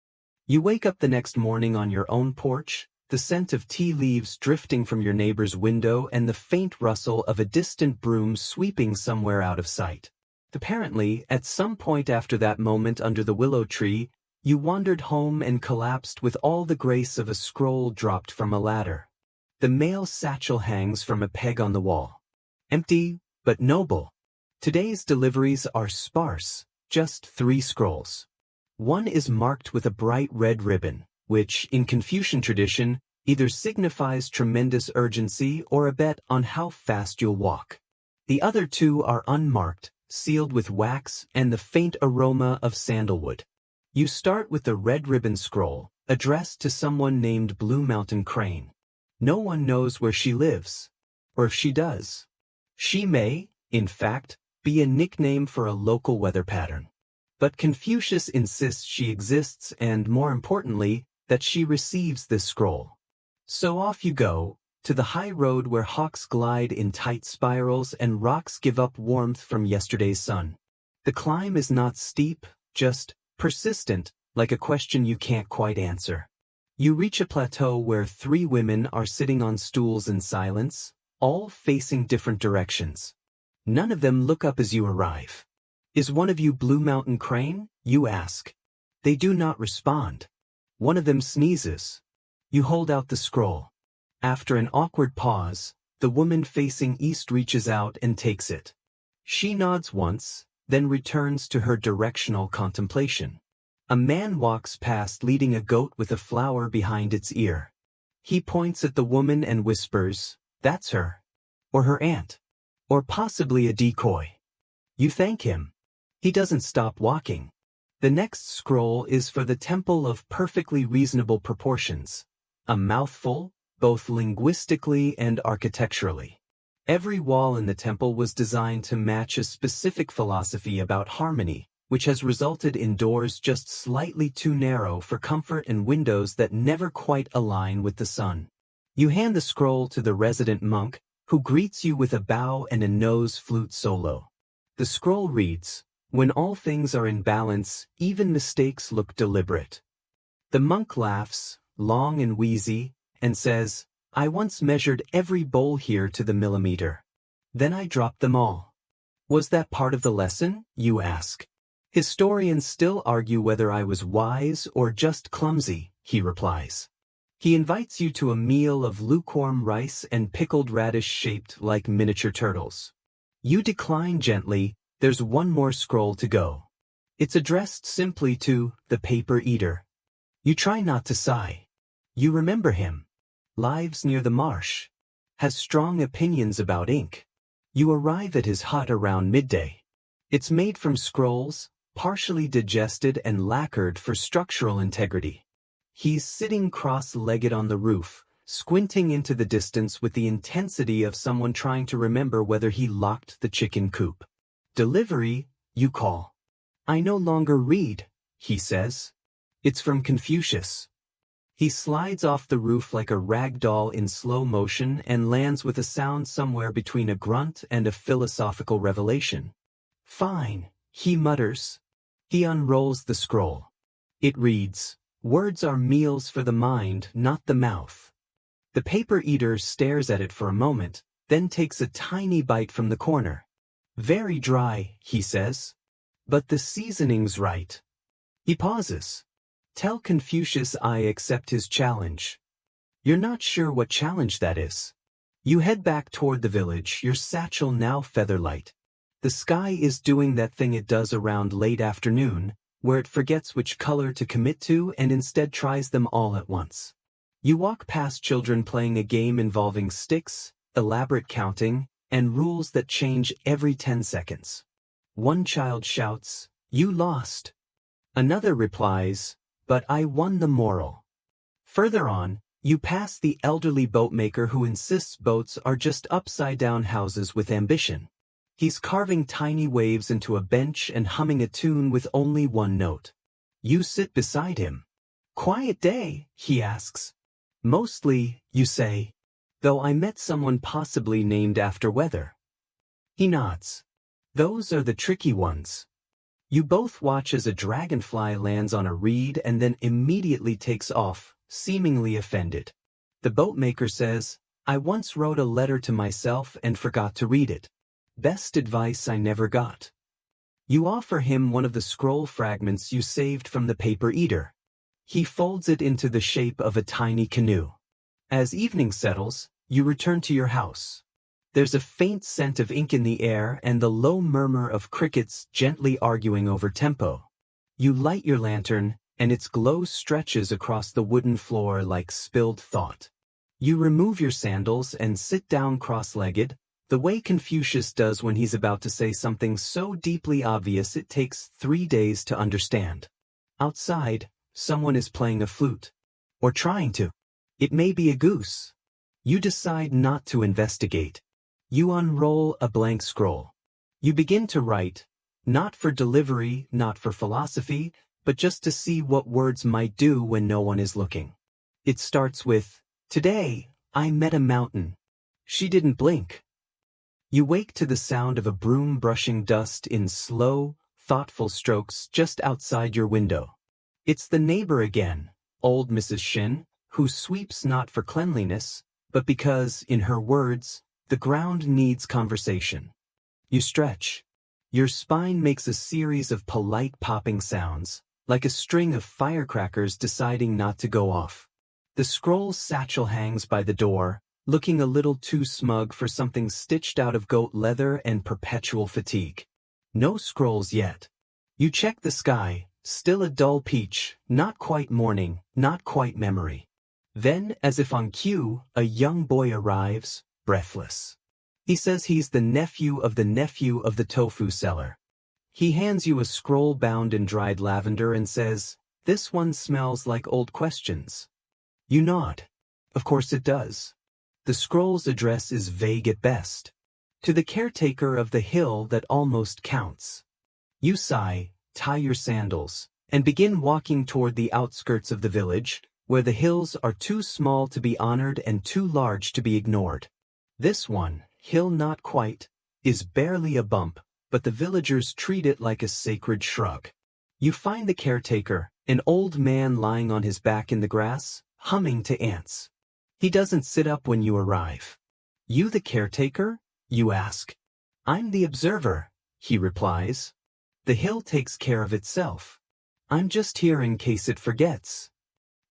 A: You wake up the next morning on your own porch, the scent of tea leaves drifting from your neighbor's window and the faint rustle of a distant broom sweeping somewhere out of sight. Apparently, at some point after that moment under the willow tree, you wandered home and collapsed with all the grace of a scroll dropped from a ladder. The mail satchel hangs from a peg on the wall. Empty, but noble. Today's deliveries are sparse, just 3 scrolls. One is marked with a bright red ribbon, which, in Confucian tradition, either signifies tremendous urgency or a bet on how fast you'll walk. The other 2 are unmarked, sealed with wax and the faint aroma of sandalwood. You start with the red ribbon scroll, addressed to someone named Blue Mountain Crane. No one knows where she lives. Or if she does. She may, in fact, be a nickname for a local weather pattern. But Confucius insists she exists and, more importantly, that she receives this scroll. So off you go, to the high road where hawks glide in tight spirals and rocks give up warmth from yesterday's sun. The climb is not steep, just persistent, like a question you can't quite answer. You reach a plateau where 3 women are sitting on stools in silence, all facing different directions. None of them look up as you arrive. Is one of you Blue Mountain Crane? You ask. They do not respond. One of them sneezes. You hold out the scroll. After an awkward pause, the woman facing east reaches out and takes it. She nods once, then returns to her directional contemplation. A man walks past leading a goat with a flower behind its ear. He points at the woman and whispers, "That's her." Or her aunt. Or possibly a decoy. You thank him. He doesn't stop walking. The next scroll is for the temple of perfectly reasonable proportions. A mouthful, both linguistically and architecturally. Every wall in the temple was designed to match a specific philosophy about harmony, which has resulted in doors just slightly too narrow for comfort and windows that never quite align with the sun. You hand the scroll to the resident monk, who greets you with a bow and a nose flute solo. The scroll reads, "When all things are in balance, even mistakes look deliberate." The monk laughs, long and wheezy, and says, "I once measured every bowl here to the millimeter. Then I dropped them all." Was that part of the lesson, you ask? Historians still argue whether I was wise or just clumsy, he replies. He invites you to a meal of lukewarm rice and pickled radish shaped like miniature turtles. You decline gently. There's one more scroll to go. It's addressed simply to the paper eater. You try not to sigh. You remember him. Lives near the marsh. Has strong opinions about ink. You arrive at his hut around midday. It's made from scrolls, partially digested and lacquered for structural integrity. He's sitting cross-legged on the roof, squinting into the distance with the intensity of someone trying to remember whether he locked the chicken coop. "Delivery," you call. "I no longer read," he says. It's from Confucius. He slides off the roof like a rag doll in slow motion and lands with a sound somewhere between a grunt and a philosophical revelation. "Fine," he mutters. He unrolls the scroll. It reads, "Words are meals for the mind, not the mouth." The paper eater stares at it for a moment, then takes a tiny bite from the corner. "Very dry," he says. "But the seasoning's right." He pauses. Tell Confucius I accept his challenge. You're not sure what challenge that is. You head back toward the village, your satchel now featherlight. The sky is doing that thing it does around late afternoon, where it forgets which color to commit to and instead tries them all at once. You walk past children playing a game involving sticks, elaborate counting, and rules that change every 10 seconds. One child shouts, "You lost." Another replies, "But I won the moral." Further on, you pass the elderly boatmaker who insists boats are just upside-down houses with ambition. He's carving tiny waves into a bench and humming a tune with only one note. You sit beside him. "Quiet day?" he asks. "Mostly," you say. "Though I met someone possibly named after weather." He nods. "Those are the tricky ones." You both watch as a dragonfly lands on a reed and then immediately takes off, seemingly offended. The boatmaker says, "I once wrote a letter to myself and forgot to read it. Best advice I never got." You offer him one of the scroll fragments you saved from the paper eater. He folds it into the shape of a tiny canoe. As evening settles, you return to your house. There's a faint scent of ink in the air and the low murmur of crickets gently arguing over tempo. You light your lantern, and its glow stretches across the wooden floor like spilled thought. You remove your sandals and sit down cross-legged, the way Confucius does when he's about to say something so deeply obvious it takes 3 days to understand. Outside, someone is playing a flute. Or trying to. It may be a goose. You decide not to investigate. You unroll a blank scroll. You begin to write, not for delivery, not for philosophy, but just to see what words might do when no one is looking. It starts with, "Today, I met a mountain. She didn't blink." You wake to the sound of a broom brushing dust in slow, thoughtful strokes just outside your window. It's the neighbor again, old Mrs. Shin, who sweeps not for cleanliness, but because, in her words, the ground needs conversation. You stretch. Your spine makes a series of polite popping sounds, like a string of firecrackers deciding not to go off. The scroll satchel hangs by the door, looking a little too smug for something stitched out of goat leather and perpetual fatigue. No scrolls yet. You check the sky, still a dull peach, not quite morning, not quite memory. Then, as if on cue, a young boy arrives, breathless. He says he's the nephew of the tofu seller. He hands you a scroll bound in dried lavender and says, "This one smells like old questions." You nod. Of course it does. The scroll's address is vague at best. To the caretaker of the hill that almost counts. You sigh, tie your sandals, and begin walking toward the outskirts of the village, where the hills are too small to be honored and too large to be ignored. This one, hill not quite, is barely a bump, but the villagers treat it like a sacred shrug. You find the caretaker, an old man lying on his back in the grass, humming to ants. He doesn't sit up when you arrive. "You the caretaker?" you ask. "I'm the observer," he replies. "The hill takes care of itself. I'm just here in case it forgets."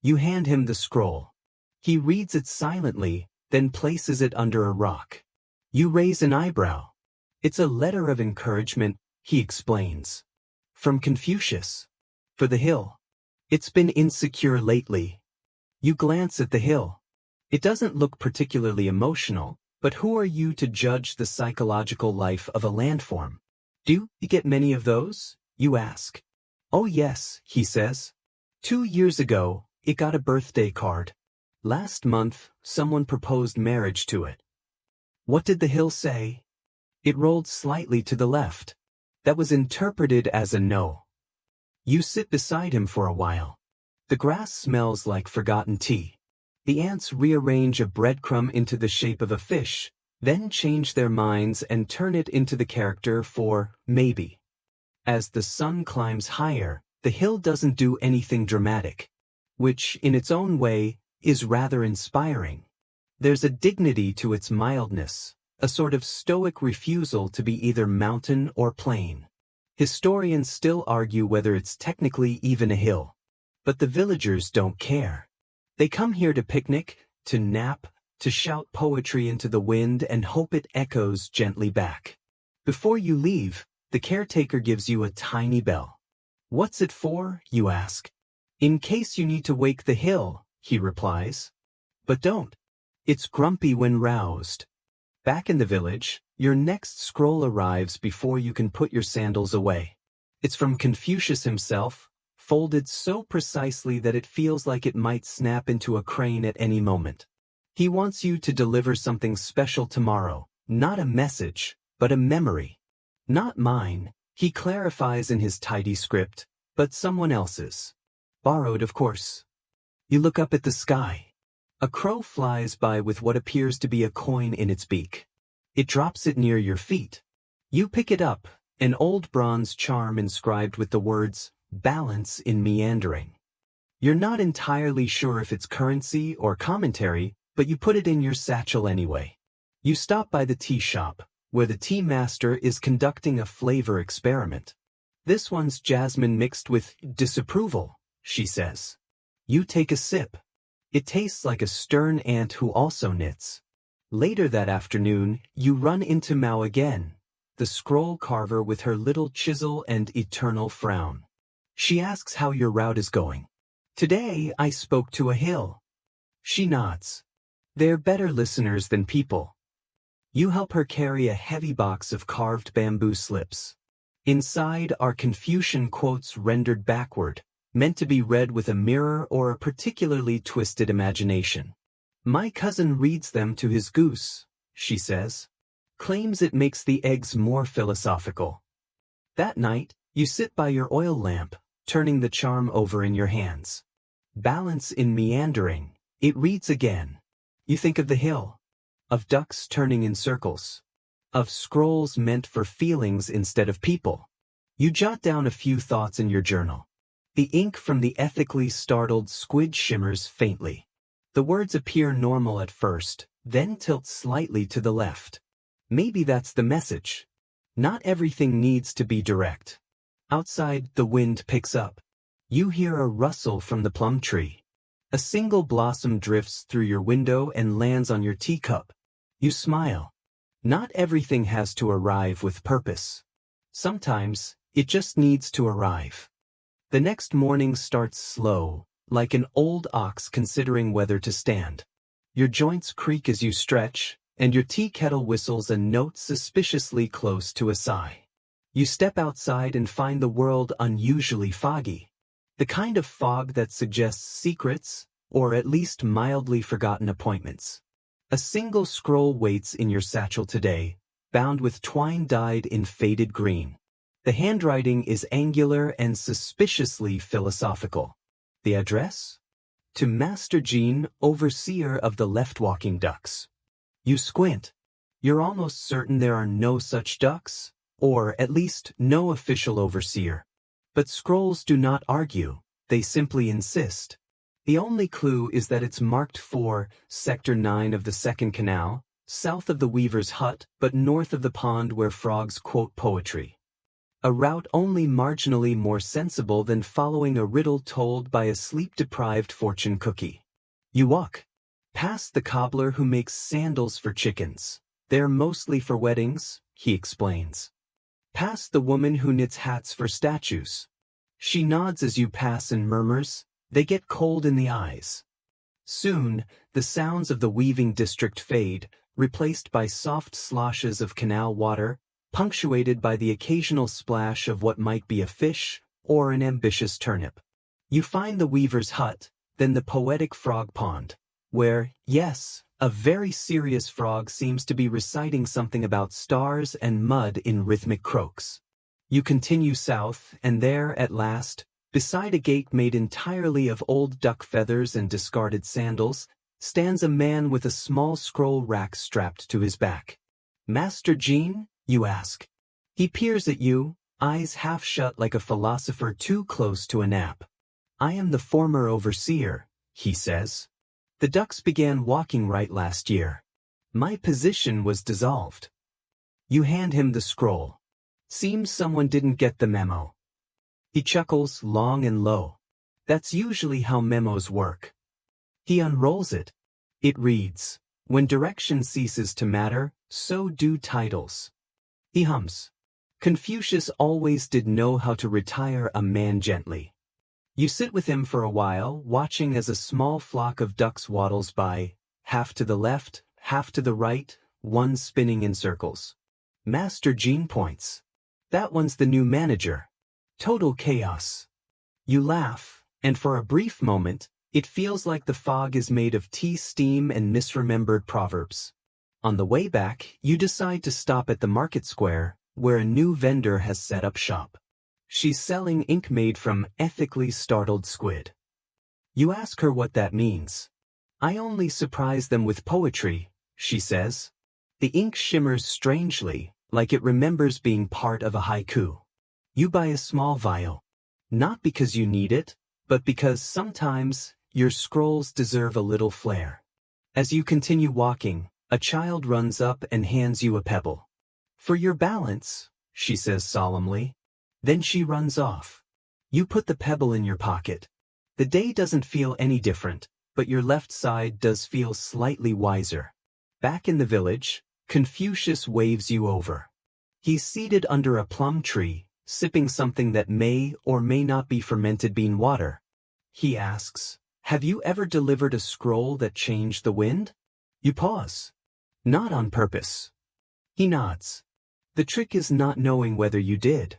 A: You hand him the scroll. He reads it silently, then places it under a rock. You raise an eyebrow. "It's a letter of encouragement," he explains. "From Confucius. For the hill. It's been insecure lately." You glance at the hill. It doesn't look particularly emotional, but who are you to judge the psychological life of a landform? "Do you get many of those?" you ask. "Oh yes," he says. 2 years ago, it got a birthday card. Last month, someone proposed marriage to it." "What did the hill say?" "It rolled slightly to the left." That was interpreted as a no. You sit beside him for a while. The grass smells like forgotten tea. The ants rearrange a breadcrumb into the shape of a fish, then change their minds and turn it into the character for maybe. As the sun climbs higher, the hill doesn't do anything dramatic, which, in its own way, is rather inspiring. There's a dignity to its mildness, a sort of stoic refusal to be either mountain or plain. Historians still argue whether it's technically even a hill. But the villagers don't care. They come here to picnic, to nap, to shout poetry into the wind and hope it echoes gently back. Before you leave, the caretaker gives you a tiny bell. "What's it for?" you ask. "In case you need to wake the hill," he replies. "But don't. It's grumpy when roused." Back in the village, your next scroll arrives before you can put your sandals away. It's from Confucius himself, folded so precisely that it feels like it might snap into a crane at any moment. He wants you to deliver something special tomorrow, not a message, but a memory. Not mine, he clarifies in his tidy script, but someone else's. Borrowed, of course. You look up at the sky. A crow flies by with what appears to be a coin in its beak. It drops it near your feet. You pick it up, an old bronze charm inscribed with the words, balance in meandering. You're not entirely sure if it's currency or commentary, but you put it in your satchel anyway. You stop by the tea shop, where the tea master is conducting a flavor experiment. This one's jasmine mixed with disapproval, she says. You take a sip. It tastes like a stern aunt who also knits. Later that afternoon, you run into Mao again, the scroll carver with her little chisel and eternal frown. She asks how your route is going. Today I spoke to a hill. She nods. They're better listeners than people. You help her carry a heavy box of carved bamboo slips. Inside are Confucian quotes rendered backward, meant to be read with a mirror or a particularly twisted imagination. My cousin reads them to his goose, she says. Claims it makes the eggs more philosophical. That night, you sit by your oil lamp, turning the charm over in your hands. Balance in meandering, it reads again. You think of the hill, of ducks turning in circles, of scrolls meant for feelings instead of people. You jot down a few thoughts in your journal. The ink from the ethically startled squid shimmers faintly. The words appear normal at first, then tilt slightly to the left. Maybe that's the message. Not everything needs to be direct. Outside, the wind picks up. You hear a rustle from the plum tree. A single blossom drifts through your window and lands on your teacup. You smile. Not everything has to arrive with purpose. Sometimes, it just needs to arrive. The next morning starts slow, like an old ox considering whether to stand. Your joints creak as you stretch, and your tea kettle whistles a note suspiciously close to a sigh. You step outside and find the world unusually foggy. The kind of fog that suggests secrets, or at least mildly forgotten appointments. A single scroll waits in your satchel today, bound with twine dyed in faded green. The handwriting is angular and suspiciously philosophical. The address? To Master Jean, overseer of the left-walking ducks. You squint. You're almost certain there are no such ducks, or at least no official overseer. But scrolls do not argue, they simply insist. The only clue is that it's marked for Sector 9 of the Second Canal, south of the weaver's hut but north of the pond where frogs quote poetry. A route only marginally more sensible than following a riddle told by a sleep-deprived fortune cookie. You walk past the cobbler who makes sandals for chickens. They're mostly for weddings, he explains. Past the woman who knits hats for statues. She nods as you pass and murmurs, they get cold in the eyes. Soon, the sounds of the weaving district fade, replaced by soft sloshes of canal water, punctuated by the occasional splash of what might be a fish or an ambitious turnip. You find the weaver's hut, then the poetic frog pond, where, yes, a very serious frog seems to be reciting something about stars and mud in rhythmic croaks. You continue south, and there, at last, beside a gate made entirely of old duck feathers and discarded sandals, stands a man with a small scroll rack strapped to his back. Master Jean? You ask. He peers at you, eyes half shut like a philosopher too close to a nap. I am the former overseer, he says. The ducks began walking right last year. My position was dissolved. You hand him the scroll. Seems someone didn't get the memo. He chuckles long and low. That's usually how memos work. He unrolls it. It reads, when direction ceases to matter, so do titles. He hums. Confucius always did know how to retire a man gently. You sit with him for a while, watching as a small flock of ducks waddles by, half to the left, half to the right, one spinning in circles. Master Jean points. That one's the new manager. Total chaos. You laugh, and for a brief moment, it feels like the fog is made of tea steam and misremembered proverbs. On the way back, you decide to stop at the market square, where a new vendor has set up shop. She's selling ink made from ethically startled squid. You ask her what that means. "I only surprise them with poetry," she says. The ink shimmers strangely, like it remembers being part of a haiku. You buy a small vial. Not because you need it, but because sometimes your scrolls deserve a little flair. As you continue walking, a child runs up and hands you a pebble. "For your balance," she says solemnly. Then she runs off. You put the pebble in your pocket. The day doesn't feel any different, but your left side does feel slightly wiser. Back in the village, Confucius waves you over. He's seated under a plum tree, sipping something that may or may not be fermented bean water. He asks, "Have you ever delivered a scroll that changed the wind?" You pause. "Not on purpose." He nods. "The trick is not knowing whether you did."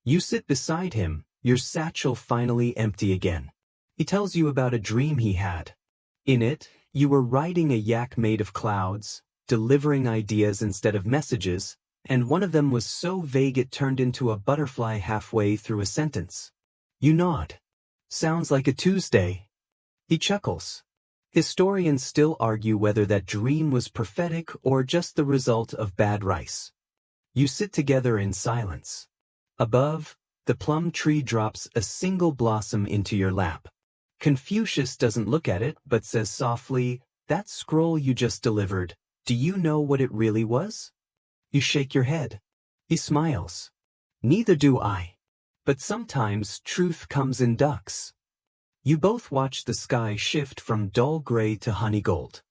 A: You sit beside him, your satchel finally empty again. He tells you about a dream he had. In it, you were riding a yak made of clouds, delivering ideas instead of messages, and one of them was so vague it turned into a butterfly halfway through a sentence. You nod. "Sounds like a Tuesday." He chuckles. Historians still argue whether that dream was prophetic or just the result of bad rice. You sit together in silence. Above, the plum tree drops a single blossom into your lap. Confucius doesn't look at it but says softly, "That scroll you just delivered, do you know what it really was?" You shake your head. He smiles. "Neither do I. But sometimes truth comes in ducks." You both watch the sky shift from dull gray to honey gold.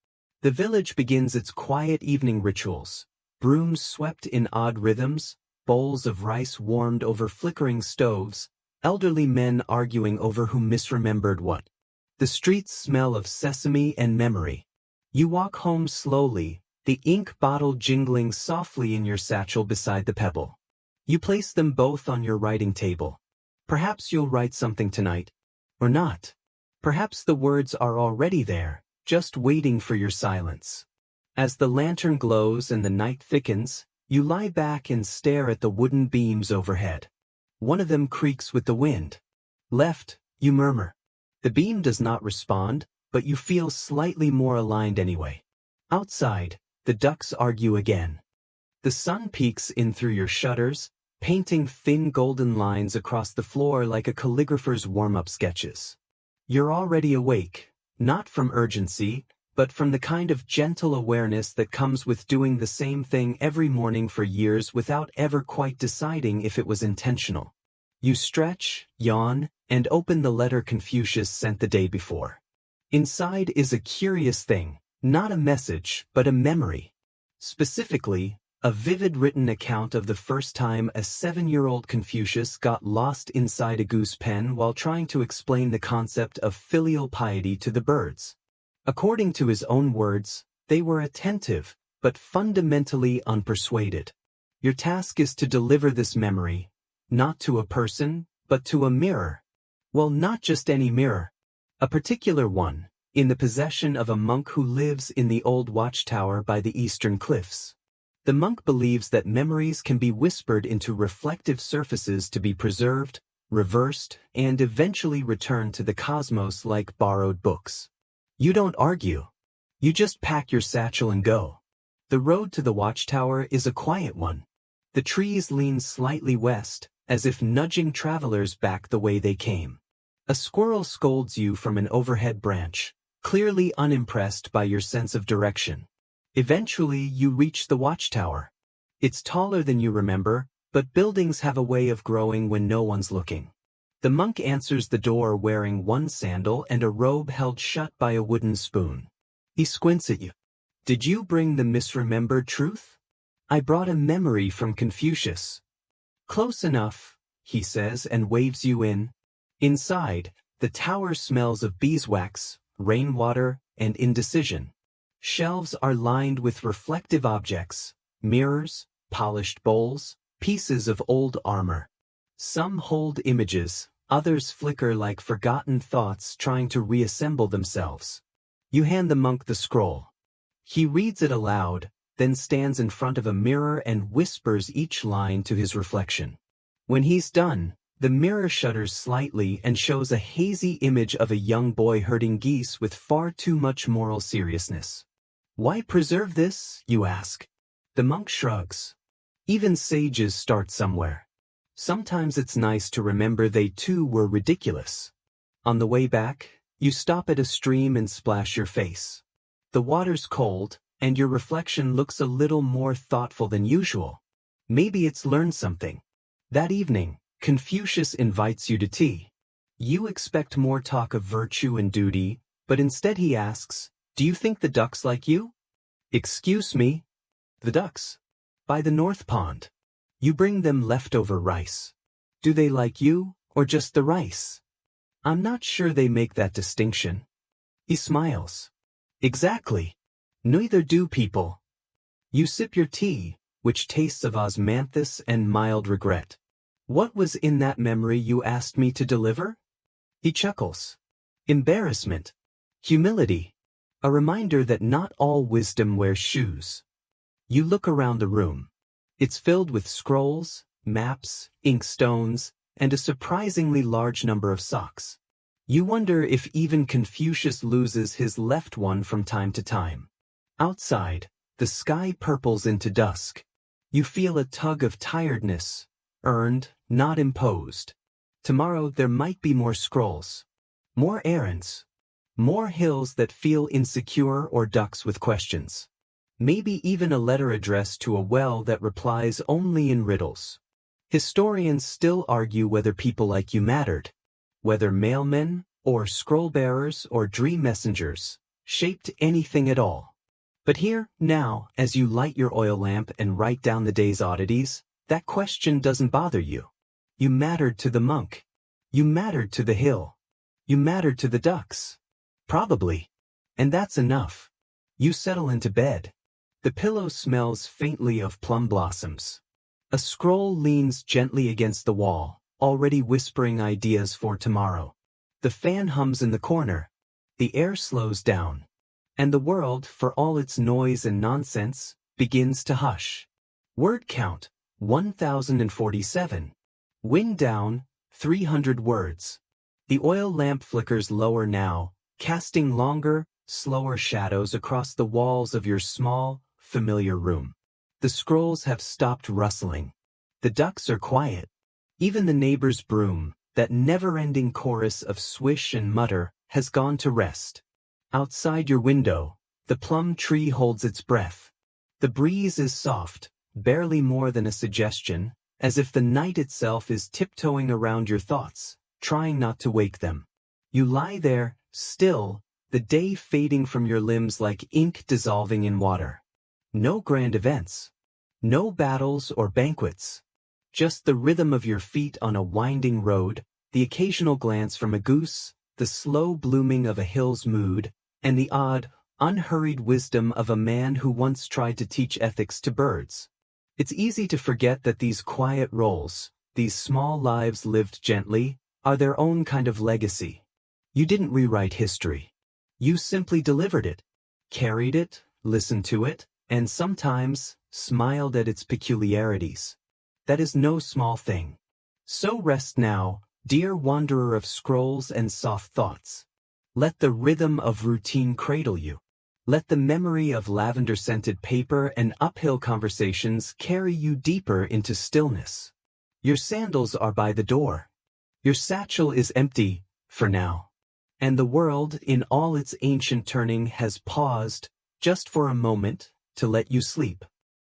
A: The village begins its quiet evening rituals. Brooms swept in odd rhythms, bowls of rice warmed over flickering stoves, elderly men arguing over who misremembered what. The streets smell of sesame and memory. You walk home slowly, the ink bottle jingling softly in your satchel beside the pebble. You place them both on your writing table. Perhaps you'll write something tonight. Or not. Perhaps the words are already there, just waiting for your silence. As the lantern glows and the night thickens, you lie back and stare at the wooden beams overhead. One of them creaks with the wind. "Left," you murmur. The beam does not respond, but you feel slightly more aligned anyway. Outside, the ducks argue again. The sun peeks in through your shutters, painting thin golden lines across the floor like a calligrapher's warm-up sketches. You're already awake, not from urgency, but from the kind of gentle awareness that comes with doing the same thing every morning for years without ever quite deciding if it was intentional. You stretch, yawn, and open the letter Confucius sent the day before. Inside is a curious thing, not a message, but a memory. Specifically, a vivid written account of the first time a 7-year-old Confucius got lost inside a goose pen while trying to explain the concept of filial piety to the birds. According to his own words, they were attentive, but fundamentally unpersuaded. Your task is to deliver this memory, not to a person, but to a mirror. Well, not just any mirror. A particular one, in the possession of a monk who lives in the old watchtower by the eastern cliffs. The monk believes that memories can be whispered into reflective surfaces to be preserved, reversed, and eventually returned to the cosmos like borrowed books. You don't argue. You just pack your satchel and go. The road to the watchtower is a quiet one. The trees lean slightly west, as if nudging travelers back the way they came. A squirrel scolds you from an overhead branch, clearly unimpressed by your sense of direction. Eventually, you reach the watchtower. It's taller than you remember, but buildings have a way of growing when no one's looking. The monk answers the door wearing one sandal and a robe held shut by a wooden spoon. He squints at you. "Did you bring the misremembered truth?" "I brought a memory from Confucius." "Close enough," he says and waves you in. Inside, the tower smells of beeswax, rainwater, and indecision. Shelves are lined with reflective objects, mirrors, polished bowls, pieces of old armor. Some hold images, Others flicker like forgotten thoughts trying to reassemble themselves. You hand the monk the scroll. He reads it aloud, then stands in front of a mirror and whispers each line to his reflection. When he's done, the mirror shudders slightly and shows a hazy image of a young boy herding geese with far too much moral seriousness. Why preserve this, you ask? The monk shrugs. Even sages start somewhere. Sometimes it's nice to remember they too were ridiculous. On the way back, you stop at a stream and splash your face. The water's cold, and your reflection looks a little more thoughtful than usual. Maybe it's learned something. That evening, Confucius invites you to tea. You expect more talk of virtue and duty, but instead he asks, "Do you think the ducks like you?" "Excuse me?" "The ducks. By the North Pond. You bring them leftover rice. Do they like you, or just the rice?" "I'm not sure they make that distinction." He smiles. "Exactly. Neither do people." You sip your tea, which tastes of osmanthus and mild regret. "What was in that memory you asked me to deliver?" He chuckles. "Embarrassment. Humility. A reminder that not all wisdom wears shoes." You look around the room. It's filled with scrolls, maps, inkstones, and a surprisingly large number of socks. You wonder if even Confucius loses his left one from time to time. Outside, the sky purples into dusk. You feel a tug of tiredness, earned, not imposed. Tomorrow there might be more scrolls, more errands, more hills that feel insecure or ducks with questions. Maybe even a letter addressed to a well that replies only in riddles. Historians still argue whether people like you mattered, whether mailmen, or scroll-bearers, or dream messengers, shaped anything at all. But here, now, as you light your oil lamp and write down the day's oddities, that question doesn't bother you. You mattered to the monk. You mattered to the hill. You mattered to the ducks. Probably. And that's enough. You settle into bed. The pillow smells faintly of plum blossoms. A scroll leans gently against the wall, already whispering ideas for tomorrow. The fan hums in the corner. The air slows down. And the world, for all its noise and nonsense, begins to hush. Word count, 1047. Wind down, 300 words. The oil lamp flickers lower now, casting longer, slower shadows across the walls of your small, familiar room. The scrolls have stopped rustling. The ducks are quiet. Even the neighbor's broom, that never-ending chorus of swish and mutter, has gone to rest. Outside your window, the plum tree holds its breath. The breeze is soft, barely more than a suggestion, as if the night itself is tiptoeing around your thoughts, trying not to wake them. You lie there, still, the day fading from your limbs like ink dissolving in water. No grand events. No battles or banquets. Just the rhythm of your feet on a winding road, the occasional glance from a goose, the slow blooming of a hill's mood, and the odd, unhurried wisdom of a man who once tried to teach ethics to birds. It's easy to forget that these quiet roles, these small lives lived gently, are their own kind of legacy. You didn't rewrite history. You simply delivered it, carried it, listened to it, and sometimes smiled at its peculiarities. That is no small thing. So rest now, dear wanderer of scrolls and soft thoughts. Let the rhythm of routine cradle you. Let the memory of lavender-scented paper and uphill conversations carry you deeper into stillness. Your sandals are by the door. Your satchel is empty, for now. And the world, in all its ancient turning, has paused, just for a moment, to let you sleep.